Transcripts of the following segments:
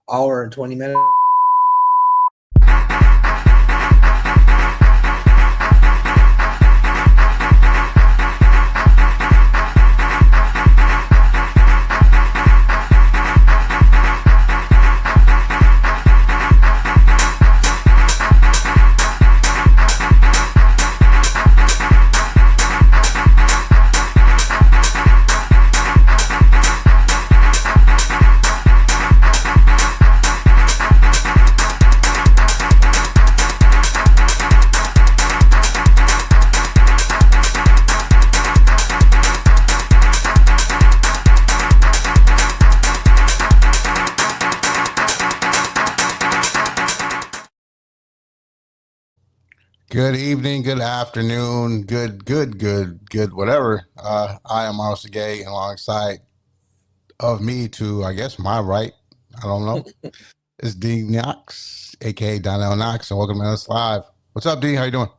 hour and 20 minutes. Good evening, good afternoon, good, whatever. I am Myles Sergé, and alongside of me to, I guess, my right, I don't know, is D-KNOX, aka Donnell Knox, and welcome to us live. What's up, D? How you doing?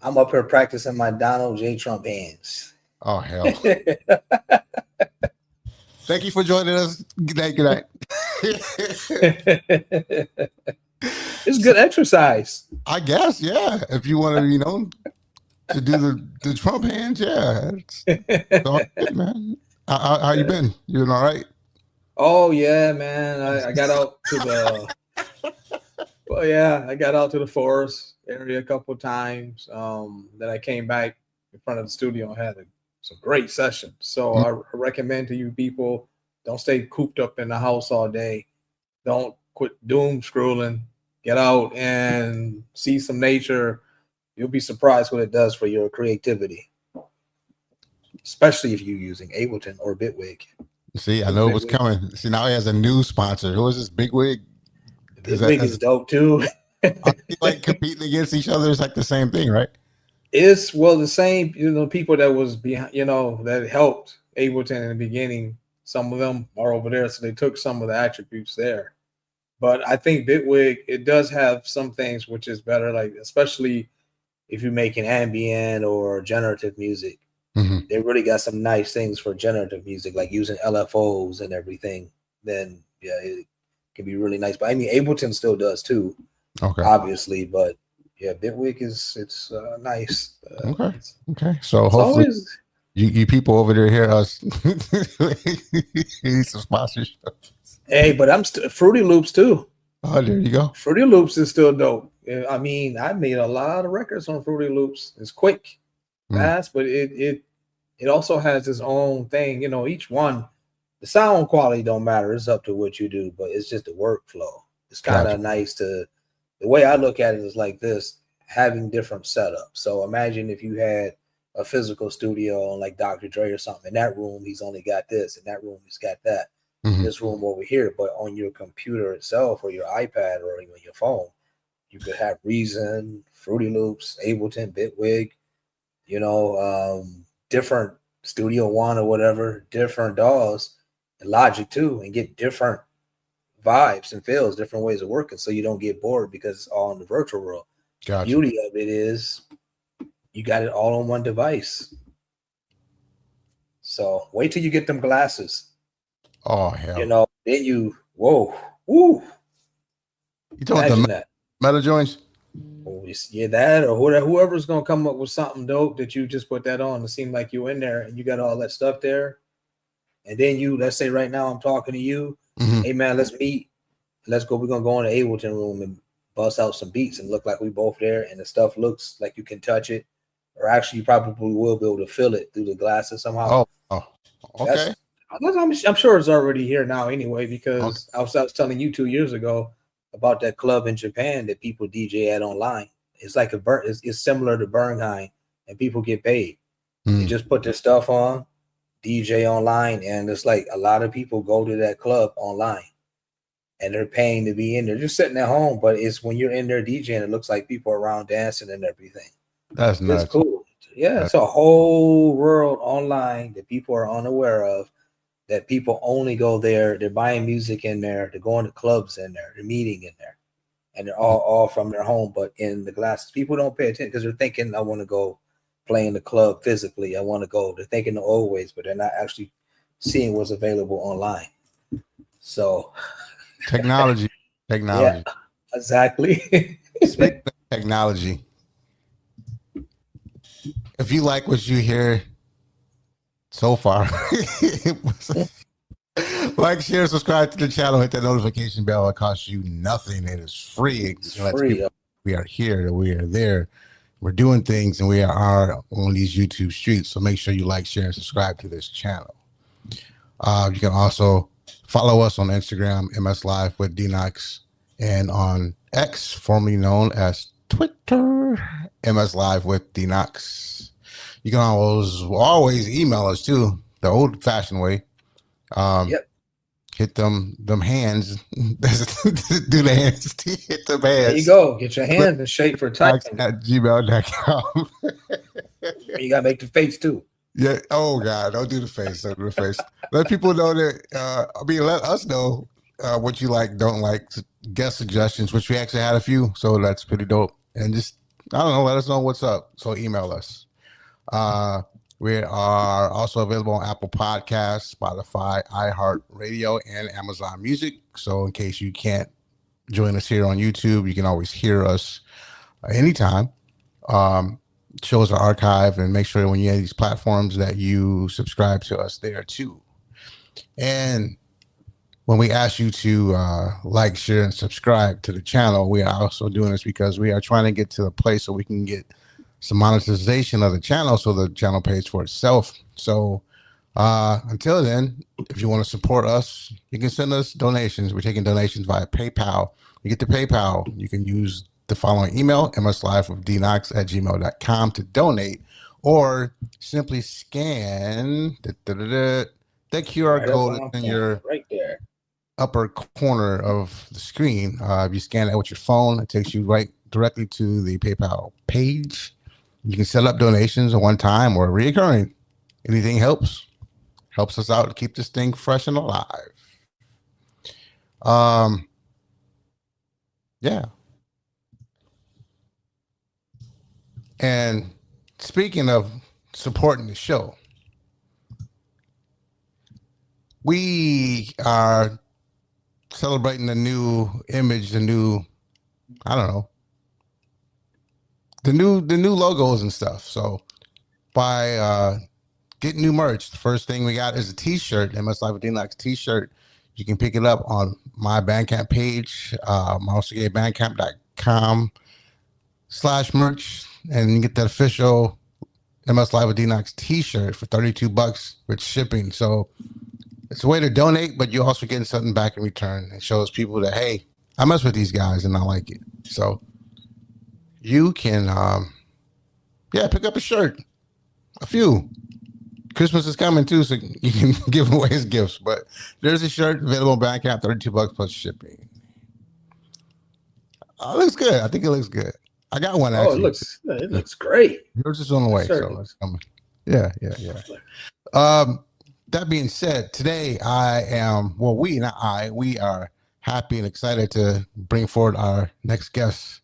I'm up here practicing my Donald J. Trump hands. Oh, hell. Thank you for joining us. Good night. It's good exercise. I guess, yeah. If you want to, to do the Trump hands, yeah. It's all good, man. How you been? You been all right? Oh, yeah, man. I got out to the I got out to the forest area a couple of times. Then I came back in front of the studio and had some great sessions. So I recommend to you people, don't stay cooped up in the house all day. Don't quit doom scrolling. Get out and see some nature. You'll be surprised what it does for your creativity, especially if you're using Ableton or Bitwig. See, I know it was coming. See, now he has a new sponsor. Who is this? Bigwig? Bitwig is dope too. Like competing against each other is like the same thing, right? It's the same. People that was behind, that helped Ableton in the beginning. Some of them are over there, so they took some of the attributes there. But I think Bitwig, it does have some things which is better, like especially if you're making ambient or generative music. Mm-hmm. They really got some nice things for generative music, like using LFOs and everything. Then, yeah, it can be really nice. But I mean, Ableton still does too, obviously. But yeah, Bitwig it's nice. Okay. So hopefully you people over there hear us. Need some sponsorship. Hey, but I'm still Fruity Loops too. Oh, there you go. Fruity Loops is still dope. I mean, I made a lot of records on Fruity Loops. It's quick, fast, but it also has its own thing. Each one, the sound quality don't matter. It's up to what you do, but it's just the workflow. It's kind of nice the way I look at it is like this, having different setups. So imagine if you had a physical studio on like Dr. Dre or something. In that room, he's only got this. In that room, he's got that. This room over here, but on your computer itself or your iPad or even your phone, you could have Reason, Fruity Loops, Ableton, Bitwig, different Studio One or whatever, different DAWs, and Logic too, and get different vibes and feels, different ways of working, so you don't get bored because it's all in the virtual world. Gotcha. The beauty of it is you got it all on one device. So wait till you get them glasses. Oh hell! Then you You talking about the metal joints? Oh, yeah, that or whoever's gonna come up with something dope that you just put that on to seem like you're in there and you got all that stuff there. And then let's say right now I'm talking to you. Hey man, let's meet. Let's go. We're gonna go in the Ableton room and bust out some beats and look like we both there. And the stuff looks like you can touch it, or actually you probably will be able to feel it through the glasses somehow. Oh, okay. I'm sure it's already here now anyway, because I was telling you 2 years ago about that club in Japan that people DJ at online. It's like it's similar to Bernheim, and people get paid. They just put their stuff on, DJ online, and it's like a lot of people go to that club online and they're paying to be in there, just sitting at home. But it's when you're in there DJing, it looks like people are around dancing and everything. That's nice. It's cool. Yeah, it's a whole world online that people are unaware of, that people only go there. They're buying music in there. They're going to clubs in there. They're meeting in there. And they're all from their home, but in the glasses. People don't pay attention because they're thinking, I want to go play in the club physically. I want to go. They're thinking the old ways, but they're not actually seeing what's available online. So Technology. Yeah, exactly. Speaking of technology, if you like what you hear so far, like, share, subscribe to the channel, hit that notification bell. It costs you nothing. It is free. It's free. We are here. We are there. We're doing things, and we are on these YouTube streets. So make sure you like, share, and subscribe to this channel. You can also follow us on Instagram, MS Live with D-KNOX, and on X, formerly known as Twitter, MS Live with D-KNOX. You can always email us too, the old-fashioned way. Yep. Hit them hands. Do the hands. Hit them hands. There you go. Get your hands in shape for typing. At gmail.com. You gotta make the face too. Yeah. Oh God, don't do the face. Don't do the face. Let people know that. Let us know what you like, don't like. Guest suggestions, which we actually had a few, so that's pretty dope. And just, I don't know, let us know what's up. So email us. We are also available on Apple Podcasts, Spotify, iHeartRadio, and Amazon Music. So in case you can't join us here on YouTube, you can always hear us anytime. Shows are archived, and make sure when you have these platforms that you subscribe to us there too. And when we ask you to like, share, and subscribe to the channel, we are also doing this because we are trying to get to the place so we can get some monetization of the channel, so the channel pays for itself. So until then, if you want to support us, you can send us donations. We're taking donations via PayPal. You get to PayPal, you can use the following email, mslive@gmail.com, to donate, or simply scan the QR code in your right there upper corner of the screen. If you scan it with your phone, it takes you right directly to the PayPal page. You can set up donations at one time or reoccurring. Anything helps us out to keep this thing fresh and alive. Yeah. And speaking of supporting the show, we are celebrating the new image, the new logos and stuff. So by getting new merch, the first thing we got is a t-shirt, MS Live with D-KNOX t-shirt. You can pick it up on my Bandcamp page, MylesSergé.com/merch, and you get that official MS Live with D-KNOX t-shirt for $32 with shipping. So it's a way to donate, but you're also getting something back in return. It shows people that, hey, I mess with these guys and I like it. So you can, pick up a shirt, a few. Christmas is coming too, so you can give away as gifts. But there's a shirt available on Bandcamp, $32 plus shipping. It looks good. I think it looks good. I got one actually. It looks great. Yours is on the way, so it's coming. Yeah. That being said, today we are happy and excited to bring forward our next guest.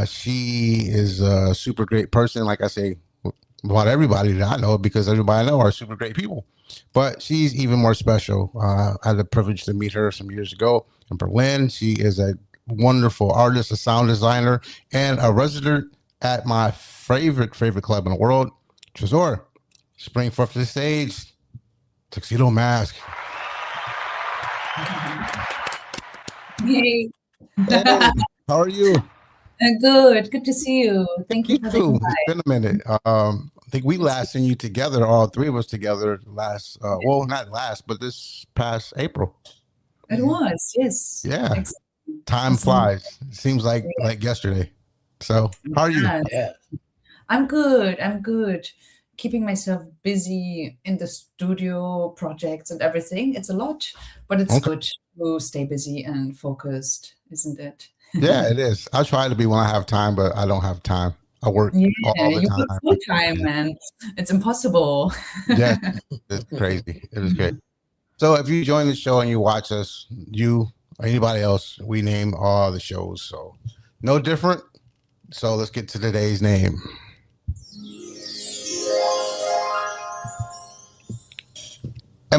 She is a super great person. Like I say about everybody that I know, because everybody I know are super great people. But she's even more special. I had the privilege to meet her some years ago in Berlin. She is a wonderful artist, a sound designer, and a resident at my favorite club in the world, Trezor. Bring forth to the stage, Toxido Mask. Hey. How are you? Good to see you. Thank you for the invite. It's been a minute. I think we last seen you together, all three of us together this past April. It was, yes. Yeah. Exactly. Time flies. It seems like yesterday. So how are you? Yeah. I'm good. Keeping myself busy in the studio projects and everything. It's a lot, but it's good to stay busy and focused, isn't it? Yeah, it is. I try to be when I have time, but I don't have time. I work all the time. Full time, man. It's impossible. Yeah, it's crazy. It is great. So if you join the show and you watch us, you or anybody else, we name all the shows. So no different. So let's get to today's name.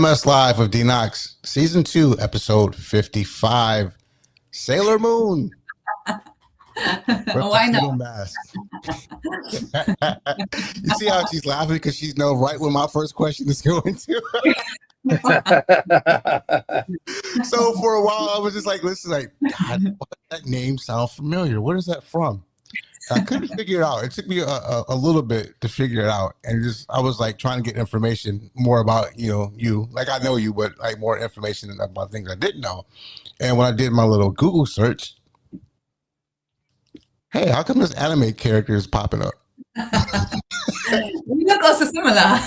MS Live of D-KNOX, Season 2, Episode 55, Sailor Moon. Why Toxido not? Mask. You see how she's laughing because she knows right where my first question is going to. So for a while, I was just like, listen, like, God, what, that name sounds familiar. Where is that from? I couldn't figure it out. It took me a little bit to figure it out, and I was like trying to get information more about you. Like I know you, but like more information about things I didn't know. And when I did my little Google search, hey, how come this anime character is popping up? We look also similar.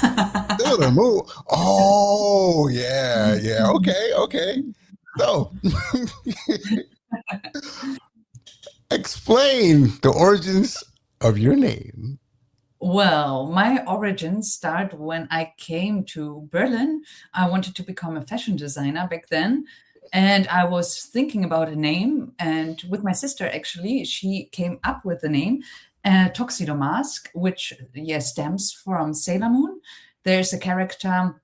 Sailor Moon. Oh yeah. Okay. So explain the origins of your name. Well, my origins start when I came to Berlin. I wanted to become a fashion designer back then. And I was thinking about a name. And with my sister, actually, she came up with the name Toxido Mask, which stems from Sailor Moon. There's a character.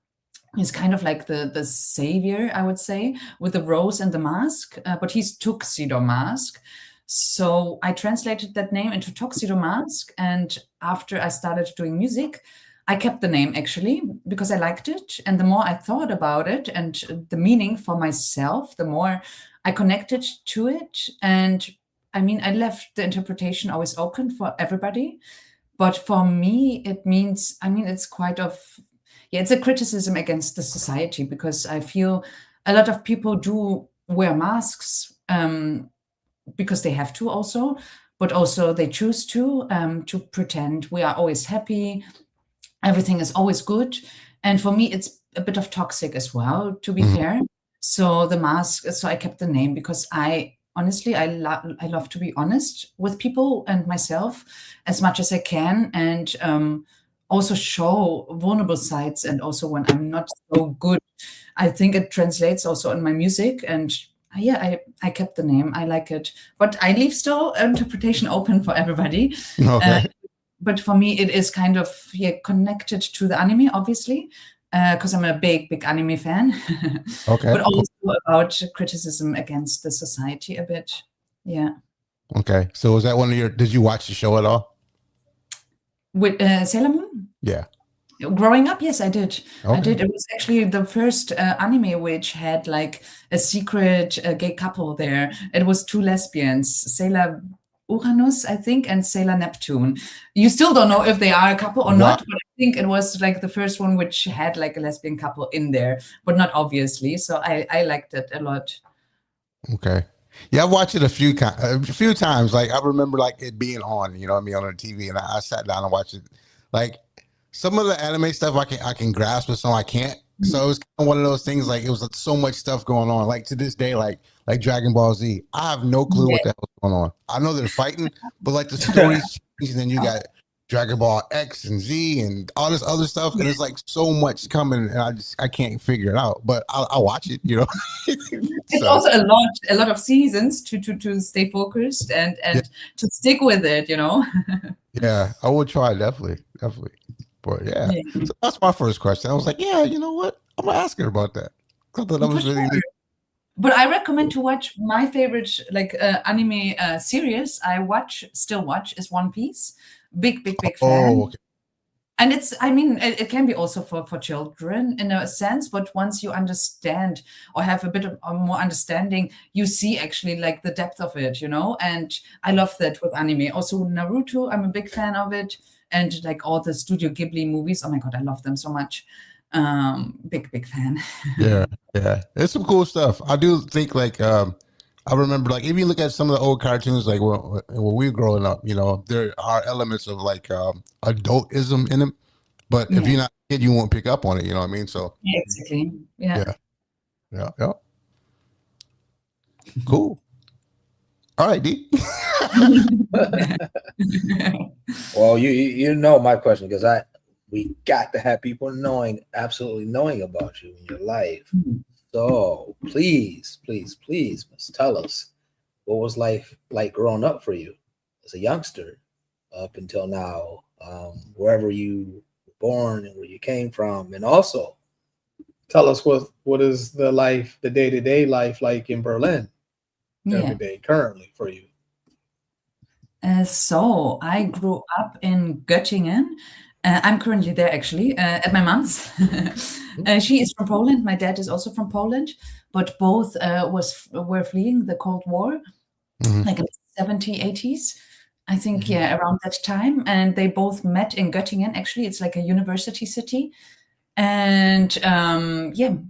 He's kind of like the savior, I would say, with the rose and the mask, but he's Toxido Mask. So I translated that name into Toxido Mask. And after I started doing music, I kept the name actually because I liked it. And the more I thought about it and the meaning for myself, the more I connected to it. And I mean, I left the interpretation always open for everybody. But for me, it means, I mean, it's quite it's a criticism against the society because I feel a lot of people do wear masks because they have to also, but also they choose to pretend we are always happy. Everything is always good. And for me, it's a bit of toxic as well, to be fair. So the mask, so I kept the name because I love to be honest with people and myself as much as I can. And also show vulnerable sides. And also when I'm not so good, I think it translates also in my music. And I kept the name. I like it. But I leave still interpretation open for everybody. Okay. But for me, it is kind of connected to the anime, obviously, because I'm a big anime fan. Okay. But also about criticism against the society a bit. Yeah. Okay. So was that one of your, did you watch the show at all? With Sailor Moon? Yeah. Growing up, yes, I did. Okay. I did. It was actually the first anime which had like a secret gay couple there. It was two lesbians, Sailor Uranus, I think, and Sailor Neptune. You still don't know if they are a couple or not, but I think it was like the first one which had like a lesbian couple in there, but not obviously. So I liked it a lot. Okay. Yeah, I've watched it a few times. Like I remember like it being on, you know what I mean, on the TV, and I sat down and watched it. Like some of the anime stuff I can grasp, but some I can't. So it was kind of one of those things. Like it was like, so much stuff going on. Like to this day, like Dragon Ball Z, I have no clue what the hell is going on. I know they're fighting, but like the stories change, and then you got Dragon Ball X and Z and all this other stuff, and it's like so much coming, and I can't figure it out. But I'll watch it, you know. It's also a lot of seasons to stay focused and to stick with it, you know. Yeah, I would try definitely. But yeah, so that's my first question. I was like, yeah, you know what? I'm gonna ask her about that. I thought that was really neat. But I recommend to watch my favorite anime series. Still watch is One Piece. Big fan. Oh, okay. And it can be also for children in a sense, but once you understand or have a bit of more understanding, you see actually like the depth of it, you know. And I love that with anime. Also Naruto, I'm a big fan of it. And like all the Studio Ghibli movies, oh my God, I love them so much. Big fan. Yeah, it's some cool stuff. I do think like I remember like if you look at some of the old cartoons, like when we were growing up, you know, there are elements of like adultism in them. But if you're not a kid, you won't pick up on it. You know what I mean? So yeah, exactly. Yeah. Cool. All right, D. Well, you know my question because we got to have people absolutely knowing about you in your life. So please, must tell us what was life like growing up for you as a youngster up until now, wherever you were born and where you came from, and also tell us what is the day-to-day life like in Berlin every day currently for you? So I grew up in Göttingen. I'm currently there actually at my mom's. She is from Poland. My dad is also from Poland, but both were fleeing the Cold War, like in the 70s, 80s. I think, around that time. And they both met in Göttingen. Actually, it's like a university city. And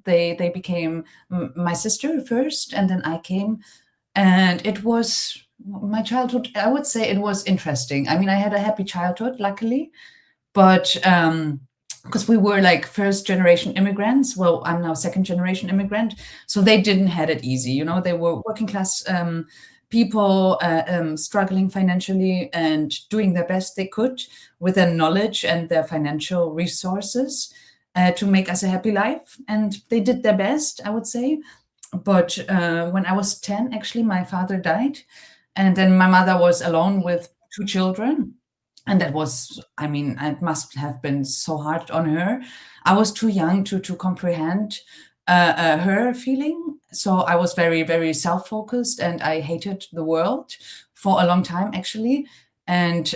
they became my sister first, and then I came. And it was my childhood. I would say it was interesting. I mean, I had a happy childhood, luckily, but because we were like first generation immigrants. Well, I'm now second generation immigrant, so they didn't had it easy. You know, they were working class people, struggling financially and doing their best they could with their knowledge and their financial resources to make us a happy life. And they did their best, I would say. But when I was 10, actually, my father died. And then my mother was alone with 2 children. And that was, I mean, it must have been so hard on her. I was too young to comprehend her feeling. So I was very, very self-focused, and I hated the world for a long time, actually. And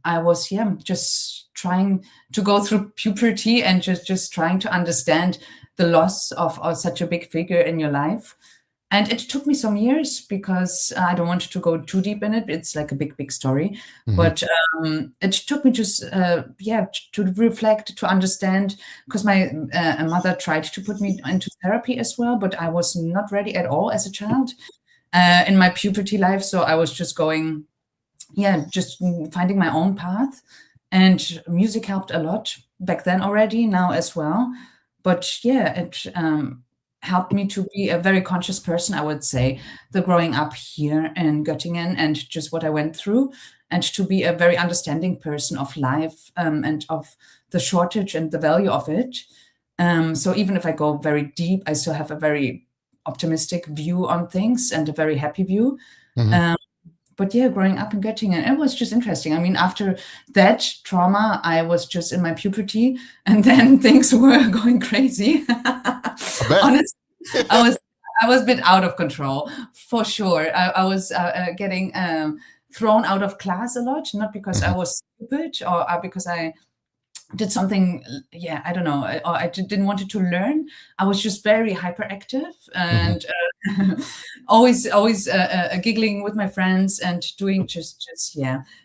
I was, just trying to go through puberty and just trying to understand the loss of such a big figure in your life. And it took me some years, because I don't want to go too deep in it. It's like a big story. But it took me just, to reflect, to understand, because my mother tried to put me into therapy as well, but I was not ready at all as a child in my puberty life. So I was just going, just finding my own path. And music helped a lot back then already, now as well. But it helped me to be a very conscious person, I would say, the growing up here in Göttingen and just what I went through, and to be a very understanding person of life and of the shortage and the value of it. So even if I go very deep, I still have a very optimistic view on things and a very happy view. But growing up in Göttingen, it was just interesting. I mean, after that trauma, I was just in my puberty, and then things were going crazy. Honestly, I was a bit out of control, for sure. I was getting thrown out of class a lot, not because I was stupid or because I did something, I don't know, or I didn't want to learn. I was just very hyperactive and always giggling with my friends and doing just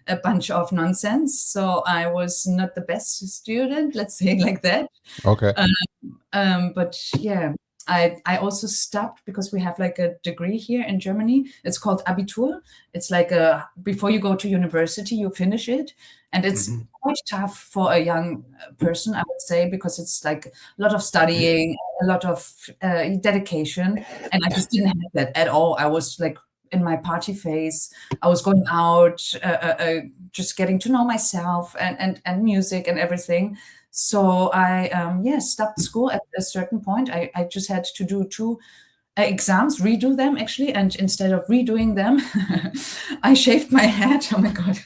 a bunch of nonsense. So I was not the best student, let's say it like that. Okay. But I also stopped because we have like a degree here in Germany. It's called Abitur. It's like before you go to university, you finish it. And it's quite tough for a young person, I would say, because it's like a lot of studying, a lot of dedication. And I just didn't have that at all. I was like in my party phase. I was going out, just getting to know myself and music and everything. So I stopped school at a certain point. I just had to do 2 exams, redo them actually. And instead of redoing them, I shaved my head. Oh my God.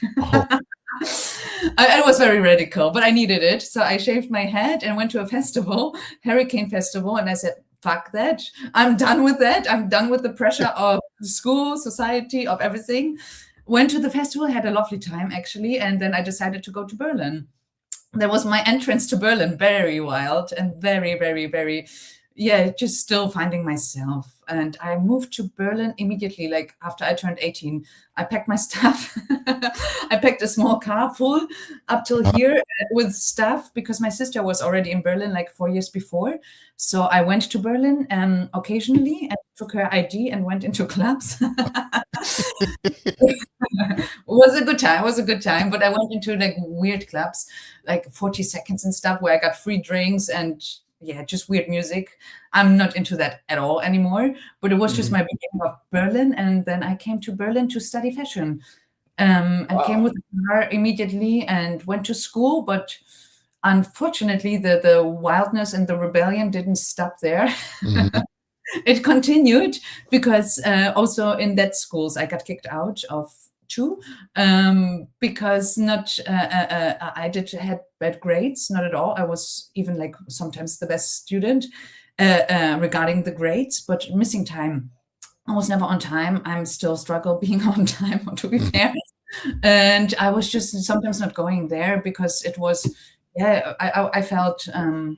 I was very radical, but I needed it. So I shaved my head and went to a festival, Hurricane Festival. And I said, fuck that. I'm done with that. I'm done with the pressure of school, society, of everything. Went to the festival, had a lovely time actually. And then I decided to go to Berlin. That was my entrance to Berlin. Very wild and very, very, very, just still finding myself. And I moved to Berlin immediately, like after I turned 18. I packed my stuff. I packed a small car full up till here with stuff, because my sister was already in Berlin like 4 years before. So I went to Berlin occasionally and took her ID and went into clubs. It was a good time. But I went into like weird clubs, like 40 Seconds and stuff, where I got free drinks and just weird music. I'm not into that at all anymore, but it was just my beginning of Berlin. And then I came to Berlin to study fashion. I came with a car immediately and went to school, but unfortunately the wildness and the rebellion didn't stop there. It continued, because also in that schools I got kicked out of 2 because I had bad grades, not at all. I was even like sometimes the best student, regarding the grades, but missing time. I was never on time. I'm still struggle being on time, to be fair. And I was just sometimes not going there because it was, I felt, I'm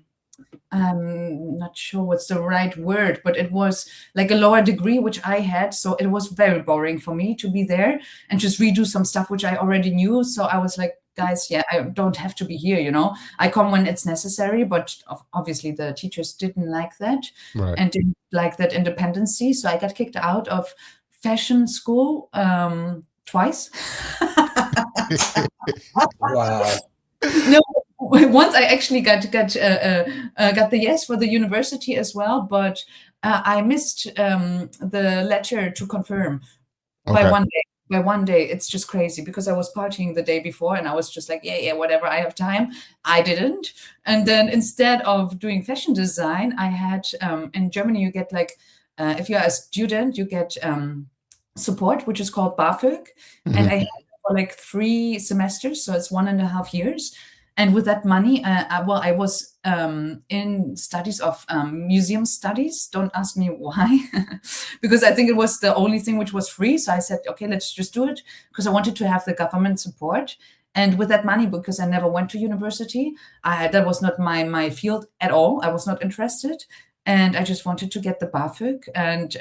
not sure what's the right word, but it was like a lower degree, which I had. So it was very boring for me to be there and just redo some stuff, which I already knew. So I was like, guys, I don't have to be here, I come when it's necessary, but obviously the teachers didn't like that and didn't like that independency. So I got kicked out of fashion school twice. Wow. No, once I actually got the yes for the university as well, but I missed the letter to confirm by 1 day. By 1 day, it's just crazy because I was partying the day before and I was just like, yeah, whatever, I have time. I didn't. And then instead of doing fashion design, I had, in Germany, you get like, if you're a student, you get support, which is called BAföG. And I had it for like 3 semesters, so it's 1.5 years. And with that money, I was in studies of museum studies. Don't ask me why, because I think it was the only thing which was free. So I said, okay, let's just do it because I wanted to have the government support. And with that money, because I never went to university, that was not my field at all. I was not interested. And I just wanted to get the BAföG and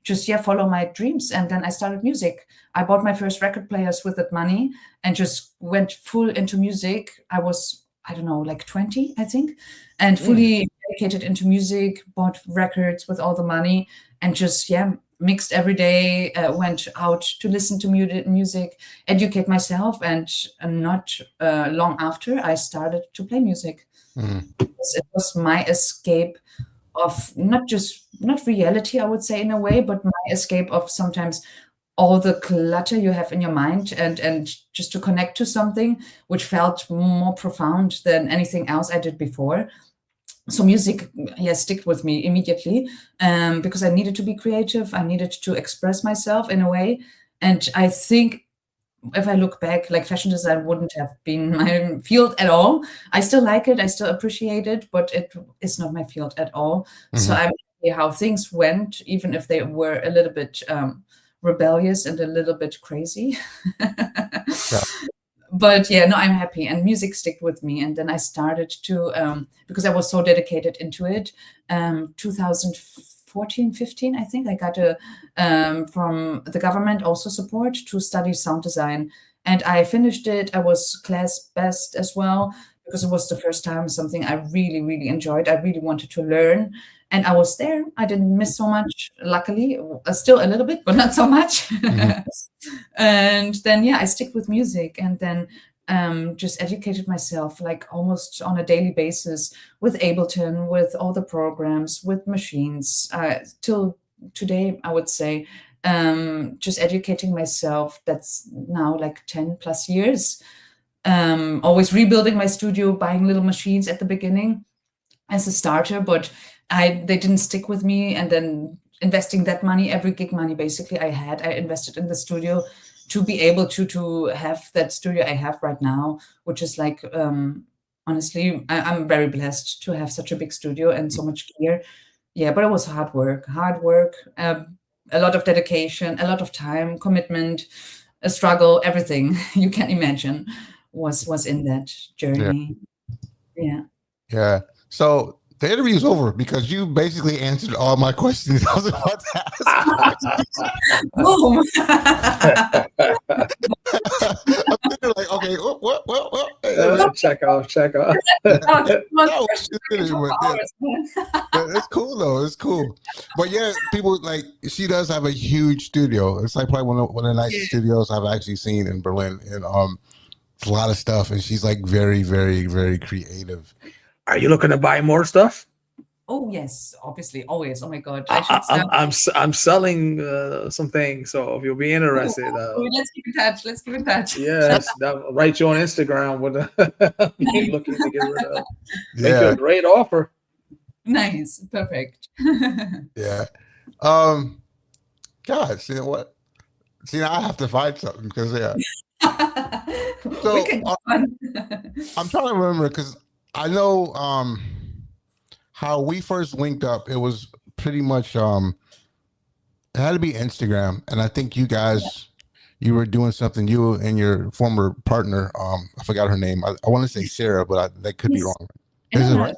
just follow my dreams. And then I started music. I bought my first record players with that money and just went full into music. I was, I don't know, like 20, I think, and fully dedicated into music, bought records with all the money and just, mixed every day, went out to listen to music, educate myself. And not long after, I started to play music. It was my escape of not reality, I would say in a way, but my escape of sometimes all the clutter you have in your mind and just to connect to something which felt more profound than anything else I did before. So music, stick with me immediately because I needed to be creative. I needed to express myself in a way. And I think if I look back, like fashion design wouldn't have been my field at all. I still like it. I still appreciate it, but it is not my field at all. So I'm happy how things went, even if they were a little bit rebellious and a little bit crazy. But I'm happy and music stuck with me. And then I started to, because I was so dedicated into it, 2014, 15, I think I got from the government also support to study sound design. And I finished it. I was class best as well, because it was the first time something I really, really enjoyed. I really wanted to learn. And I was there. I didn't miss so much, luckily. Still a little bit, but not so much. And then, I stick with music and then just educated myself like almost on a daily basis with Ableton, with all the programs, with machines. Till today, I would say, just educating myself. That's now like 10 plus years. Always rebuilding my studio, buying little machines at the beginning as a starter, but they didn't stick with me. And then investing that money, every gig money basically I invested in the studio to be able to have that studio I have right now, which is like, honestly, I'm very blessed to have such a big studio and so much gear. But it was hard work, a lot of dedication, a lot of time, commitment, a struggle, everything you can imagine was in that journey. Yeah. So the interview's over because you basically answered all my questions I was about to ask. Boom. I'm thinking like, okay, what? Check off. It's cool though. It's cool. But people like, she does have a huge studio. It's like probably one of the nicest studios I've actually seen in Berlin. And it's a lot of stuff. And she's like very, very, very creative. Are you looking to buy more stuff? Oh yes, obviously, always. Oh my God, I'm selling some things, so if you'll be interested, let's keep in touch. Yes, I'll write you on Instagram with looking to get rid of. Make you a great offer. Nice, perfect. Yeah. Gosh, you know what? See, now I have to find something because So I'm trying to remember because I know how we first linked up, it was pretty much it had to be Instagram, and I think you guys you were doing something. You and your former partner, I forgot her name. I want to say Sarah, but that could be wrong. Is it right?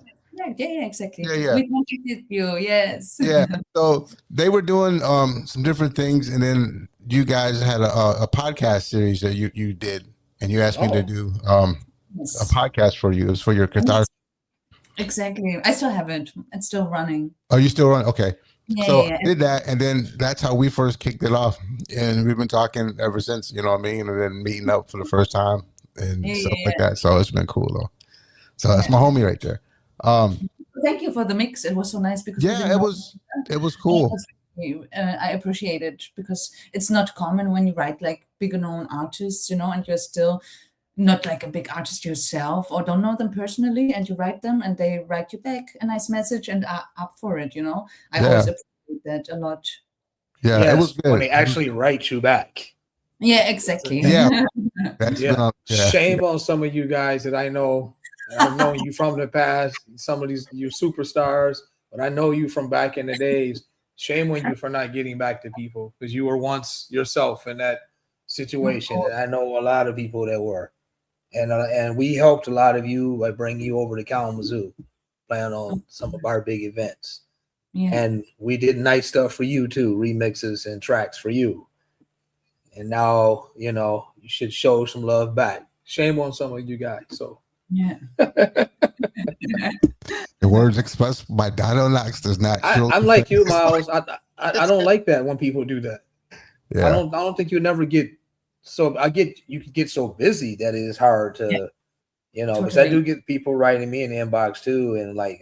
Yeah, exactly. Yeah. We contacted you, yes. Yeah. So they were doing some different things, and then you guys had a podcast series that you did, and you asked me to do a podcast for you. It was for your catharsis. Exactly. I still haven't. It's still running. Oh, you still run? Okay. Yeah, So I did that, and then that's how we first kicked it off, and we've been talking ever since. You know what I mean? And then meeting up for the first time and stuff like that. So it's been cool though. So that's my homie right there. Thank you for the mix. It was so nice because it was cool. I appreciate it because it's not common when you write like bigger known artists, you know, and you're still not like a big artist yourself or don't know them personally, and you write them and they write you back a nice message and are up for it, you know. I always appreciate that a lot. Yeah, it was good. When they actually write you back. Yeah, exactly. Yeah. Shame on some of you guys that I know. I've known you from the past. Some of these you're superstars, but I know you from back in the days. Shame on you for not getting back to people because you were once yourself in that situation. And I know a lot of people that were. And we helped a lot of you by bringing you over to Kalamazoo, playing on some of our big events. Yeah. And we did nice stuff for you too, remixes and tracks for you. And now, you know, you should show some love back. Shame on some of you guys. So yeah. The words expressed by D-KNOX does not. I'm like you, Myles. I don't like that when people do that. Yeah. I don't think you never get. So you could get so busy that it is hard to, you know, because I do get people writing me in the inbox too. And like,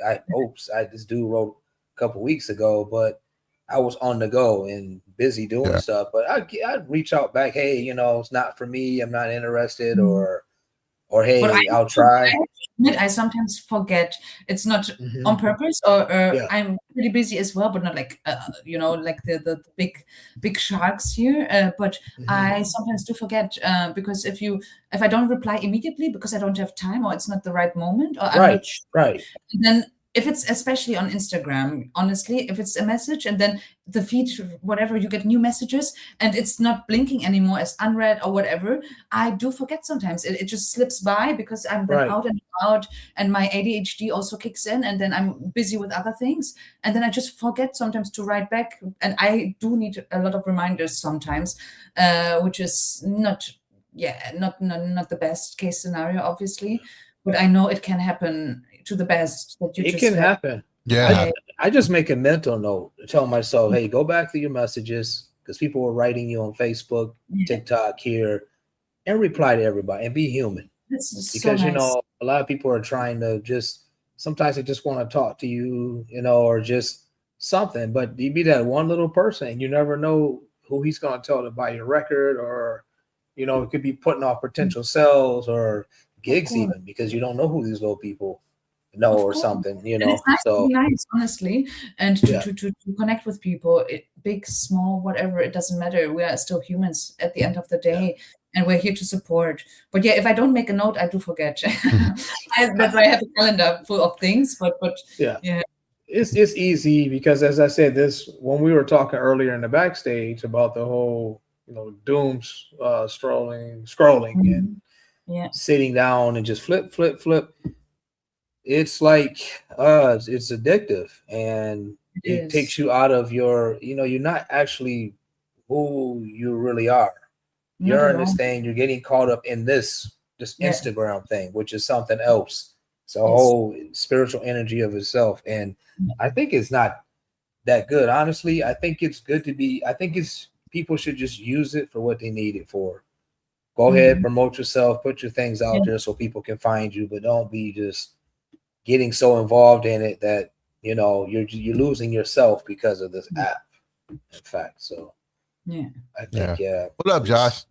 this dude wrote a couple weeks ago, but I was on the go and busy doing stuff. But I'd reach out back. Hey, you know, it's not for me. I'm not interested or hey, I'll try. I sometimes forget. It's not on purpose, or I'm pretty busy as well, but not like you know, like the big sharks here. But I sometimes do forget because if I don't reply immediately because I don't have time or it's not the right moment, or I'm not then. If it's especially on Instagram, honestly, if it's a message and then the feed, whatever, you get new messages and it's not blinking anymore as unread or whatever, I do forget sometimes. It just slips by because I'm then out and out and my ADHD also kicks in and then I'm busy with other things. And then I just forget sometimes to write back. And I do need a lot of reminders sometimes, which is not the best case scenario, obviously. But I know it can happen to the best. It can happen. Yeah. I just make a mental note to tell myself, hey, go back to your messages because people were writing you on Facebook, TikTok here, and reply to everybody and be human. Because, you know, a lot of people are trying to sometimes they just want to talk to you, you know, or just something. But you be that one little person and you never know who he's going to tell to buy your record or, you know, it could be putting off potential sales or gigs even because you don't know who these little people know or something, you know. It's nice, honestly, and to connect with people, big, small, whatever, it doesn't matter. We are still humans at the end of the day, and we're here to support. But yeah, if I don't make a note, I do forget. That's why I have a calendar full of things. But it's easy because, as I said, when we were talking earlier in the backstage about the whole, you know, doom scrolling and sitting down and just flip. It's like it's addictive and it takes you out of your, you know, you're not actually who you really are. You're in this thing, you're getting caught up in this Instagram thing, which is something else. It's a whole spiritual energy of itself. And I think it's not that good. Honestly, I think it's good people should just use it for what they need it for. Go ahead, promote yourself, put your things out there so people can find you, but don't be just getting so involved in it that, you know, you're losing yourself because of this app, in fact. So I think What up, Josh?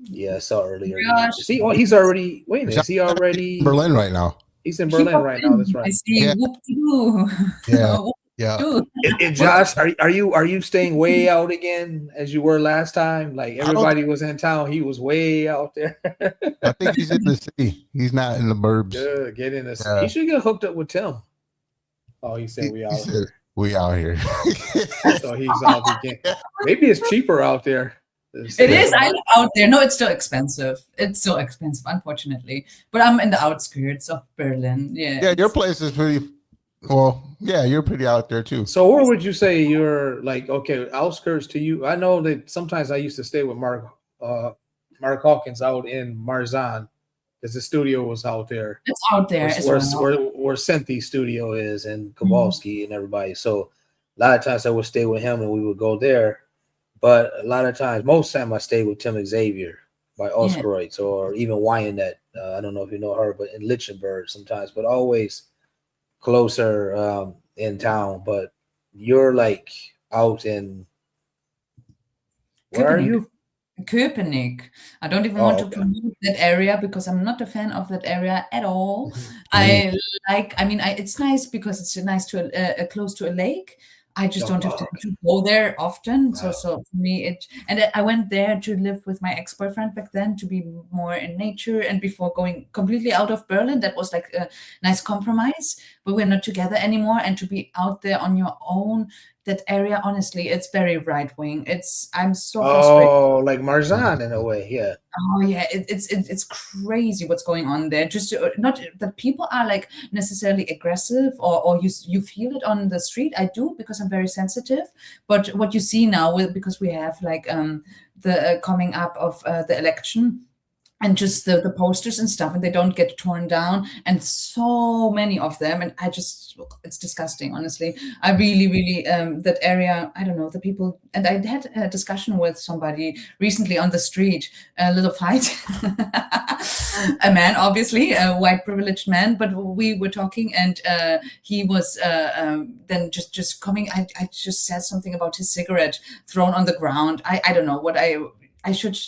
Yeah, I saw earlier. Is he already is he already in Berlin right now? He's in Berlin right now, that's right. I see. Yeah. And Josh, are you staying way out again as you were last time? Like everybody was in town, he was way out there. I think he's in the city. He's not in the burbs. Good, get in the city. He should get hooked up with Tim. Oh, he said we He out said, here. we out here. So he's out again. Maybe it's cheaper out there. It is. I live out there. No, it's still expensive. It's still expensive, unfortunately. But I'm in the outskirts of Berlin. Yeah. Yeah, your place is pretty. Well, yeah, you're pretty out there too. So where would you say you're like? Okay, outskirts to you. I know that sometimes I used to stay with Mark Hawkins out in Marzahn because the studio was out there. It's out there Where Cynthi's studio is and Kowalski and everybody. So a lot of times I would stay with him and we would go there. But a lot of times, most time I stayed with Tim Xavier by Oskroitz or even Wyatt. I don't know if you know her, but in Lichtenberg sometimes, but always closer in town. But you're like out in where are you? Köpenick. I don't even want to promote that area because I'm not a fan of that area at all. It's nice because it's nice to close to a lake. I just don't have to go there often. So for me, I went there to live with my ex-boyfriend back then to be more in nature. And before going completely out of Berlin, that was like a nice compromise. But we're not together anymore. And to be out there on your own, that area, honestly, it's very right-wing. I'm so frustrated. Oh, like Marzahn in a way, yeah. Oh yeah, it's crazy what's going on there. Just not that people are like necessarily aggressive or you feel it on the street. I do because I'm very sensitive. But what you see now, because we have like the coming up of the election. And just the posters and stuff, and they don't get torn down, and so many of them, and it's disgusting, honestly. I really, that area, I don't know, the people, and I had a discussion with somebody recently on the street, a little fight, a man, obviously, a white privileged man, but we were talking, and he was then just coming, I just said something about his cigarette thrown on the ground. I don't know what I should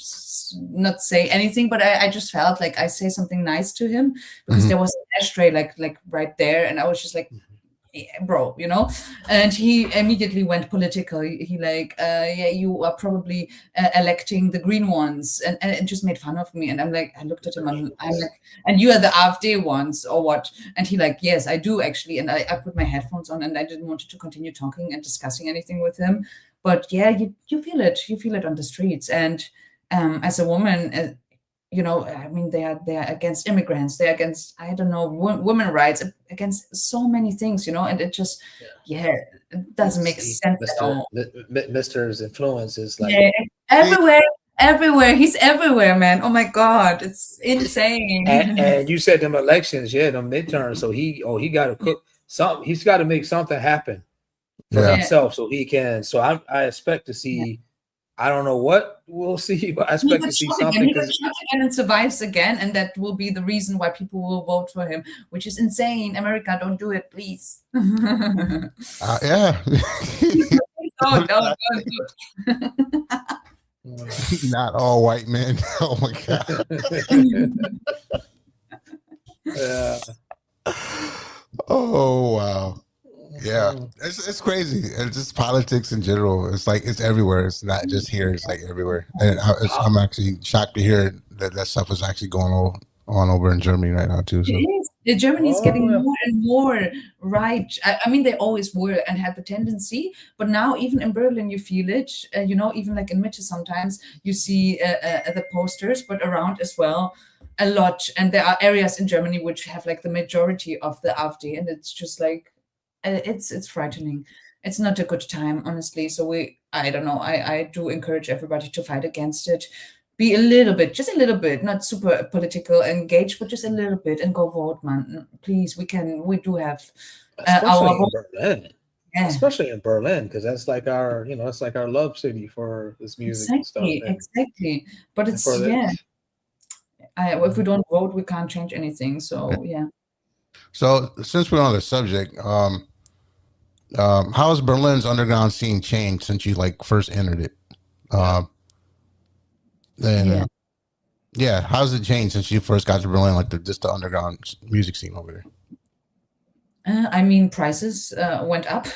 not say anything, but I just felt like I say something nice to him because there was an ashtray like right there, and I was just like, yeah, bro, and he immediately went political. He like, yeah, you are probably electing the green ones, and just made fun of me. And I'm like, I looked at him, I'm like, and you are the AfD ones or what? And he like, yes, I do actually. And I put my headphones on, and I didn't want to continue talking and discussing anything with him. But yeah, you feel it on the streets. And as a woman, I mean, they are against immigrants, they're against, I don't know, women rights, against so many things, and it just, it doesn't make sense at all. Mr's influence is like everywhere. He's everywhere, man. Oh my God, it's insane. And you said them elections, them midterms. So he got to cook something. He's got to make something happen for himself, so he can. So I expect to see. I don't know what we'll see, but I expect to see something. He got shot again and survives again, and that will be the reason why people will vote for him, which is insane. America, don't do it, please. Yeah. Don't. Not all white men. Oh my God. Yeah. Oh wow. Yeah, it's crazy. It's just politics in general. It's like it's everywhere. It's not just here. It's like everywhere. And I'm actually shocked to hear that stuff is actually going on over in Germany right now too. So. Germany is getting more and more right. I mean, they always were and had the tendency, but now even in Berlin, you feel it. Even like in Mitte, sometimes you see the posters, but around as well a lot. And there are areas in Germany which have like the majority of the AfD, and it's just like. It's frightening. It's not a good time, honestly. So I don't know. I do encourage everybody to fight against it. Be just a little bit, not super political engaged, but just a little bit, and go vote, man. Please, we do have especially in Berlin. Yeah. Especially in Berlin, because that's like our, it's like our love city for this music and stuff. Exactly. But it's if we don't vote, we can't change anything. So yeah. So since we're on the subject, how has Berlin's underground scene changed since you like first entered it? How's it changed since you first got to Berlin, like the underground music scene over there? I mean, prices went up.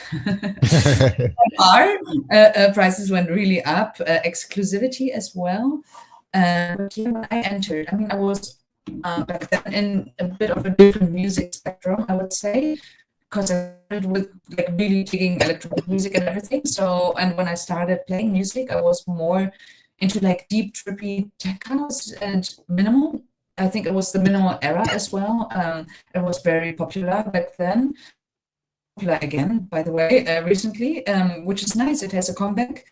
Prices went really up. Exclusivity as well. But when I entered, I mean, I was back then in a bit of a different music spectrum, I would say. because I started with like really digging electronic music and everything. So, and when I started playing music, I was more into like deep, trippy tech house and minimal. I think it was the minimal era as well. It was very popular back then. Popular again, by the way, recently, which is nice. It has a comeback.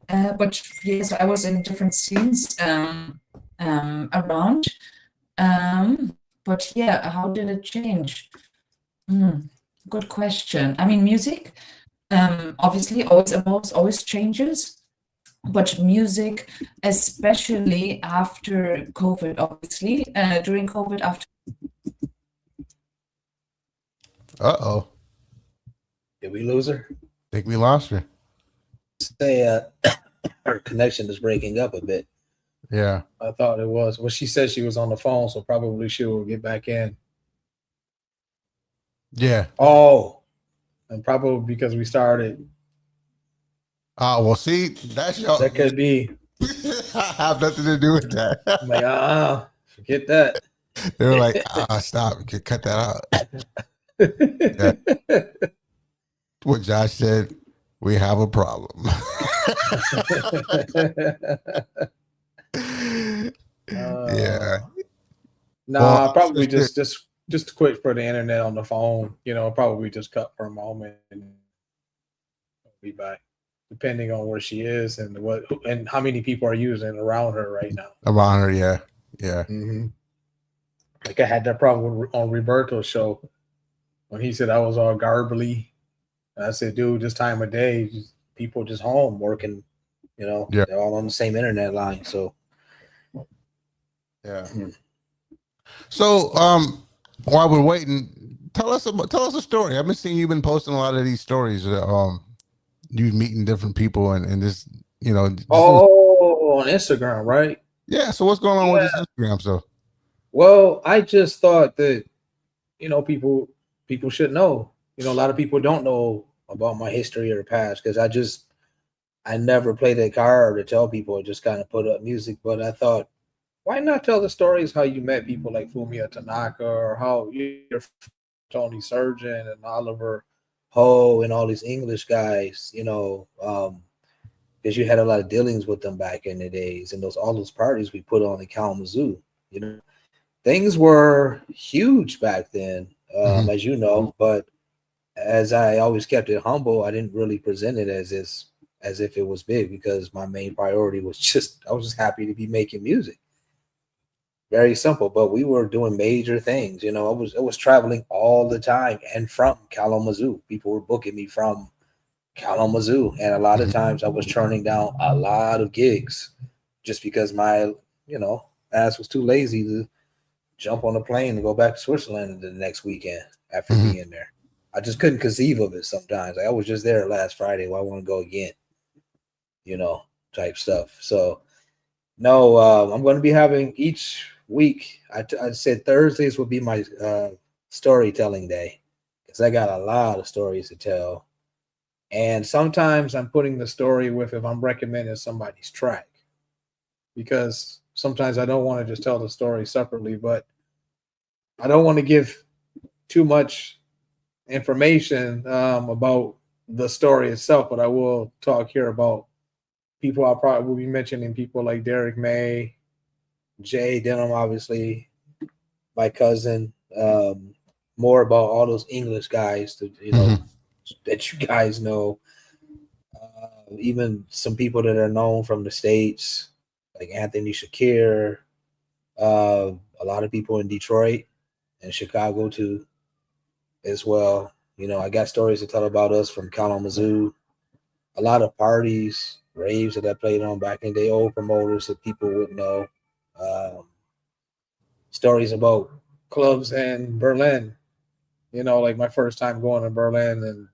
But yeah, so I was in different scenes around. But yeah, how did it change? Good question. I mean, music obviously always evolves, always changes, but music, especially after COVID, obviously, during COVID, after. Uh-oh. Did we lose her? Think we lost her. Say her connection is breaking up a bit. Yeah. I thought it was. Well, she said she was on the phone, so probably she will get back in. Yeah. Oh, and probably because we started. Well, see, that's your. That could be. have nothing to do with that. I'm like, forget that. They were like, stop. You could cut that out. Yeah. What Josh said, we have a problem. Yeah. Nah, probably just quit for the internet on the phone. Probably just cut for a moment and be back, depending on where she is and and how many people are using around her right now. Around her, yeah. Mm-hmm. Like I had that problem on Roberto's show when he said I was all garbly. And I said, dude, this time of day, people just home working. They're all on the same internet line. So, yeah. So, while we're waiting, tell us a story. I've been seeing you've been posting a lot of these stories. You meeting different people and this, on Instagram, right? Yeah. So what's going on with this Instagram? So, well, I just thought that, people should know. A lot of people don't know about my history or past because I never played a card to tell people. I just kind of put up music. But I thought, why not tell the stories how you met people like Fumiya Tanaka or how you're Tony Surgeon and Oliver Ho and all these English guys, because you had a lot of dealings with them back in the days and all those parties we put on in Kalamazoo. Things were huge back then, as you know, but as I always kept it humble, I didn't really present it as if it was big because my main priority was I was just happy to be making music. Very simple, but we were doing major things. I was traveling all the time and from Kalamazoo. People were booking me from Kalamazoo, and a lot of times I was turning down a lot of gigs just because my ass was too lazy to jump on a plane and go back to Switzerland the next weekend after being there. I just couldn't conceive of it sometimes. I was just there last Friday. Well, I want to go again, type stuff. So, no, I'm going to be having each week. I said Thursdays will be my storytelling day because I got a lot of stories to tell. And sometimes I'm putting the story with if I'm recommending somebody's track because sometimes I don't want to just tell the story separately, but I don't want to give too much information about the story itself, but I will talk here about people. I probably will be mentioning people like Derek May, Jay Denham, obviously, my cousin, more about all those English guys that that you guys know, even some people that are known from the States, like Anthony Shakir, a lot of people in Detroit and Chicago too, as well. I got stories to tell about us from Kalamazoo, a lot of parties, raves that I played on back in the day, old promoters that people would know, stories about clubs in Berlin, like my first time going to Berlin and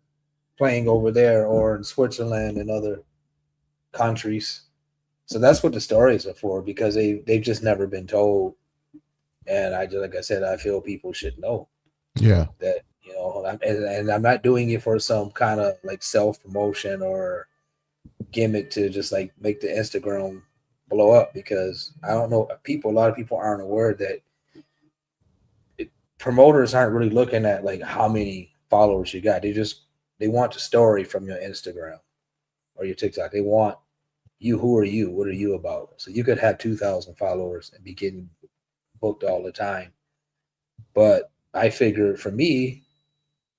playing over there or in Switzerland and other countries. So that's what the stories are for because they've just never been told. And like I said, I feel people should know. Yeah. That, and I'm not doing it for some kind of like self-promotion or gimmick to just like make the Instagram blow up because I don't know, a lot of people aren't aware that promoters aren't really looking at like how many followers you got. They want the story from your Instagram or your TikTok. They want you. Who are you? What are you about? So you could have 2,000 followers and be getting booked all the time. But I figured for me,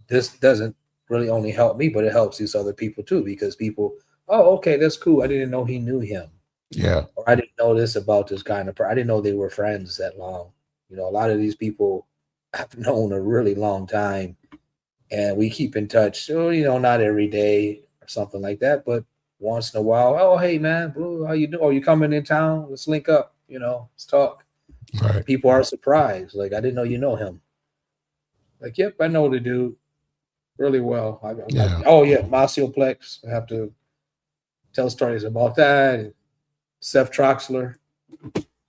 this doesn't really only help me, but it helps these other people too, because people, oh, okay, that's cool. I didn't know he knew him. Yeah. Or I didn't know this about this kind of I didn't know they were friends that long. You know, a lot of these people I've known a really long time, and we keep in touch. So, you know, not every day or something like that, but once in a while, oh, hey man, how you doing? Oh, you coming in town? Let's link up, you know, let's talk. Right. People are surprised. Like, I didn't know you know him. Like, yep, I know the dude really well. Yeah. Oh yeah, Masioplex. I have to tell stories about that. And Seth Troxler,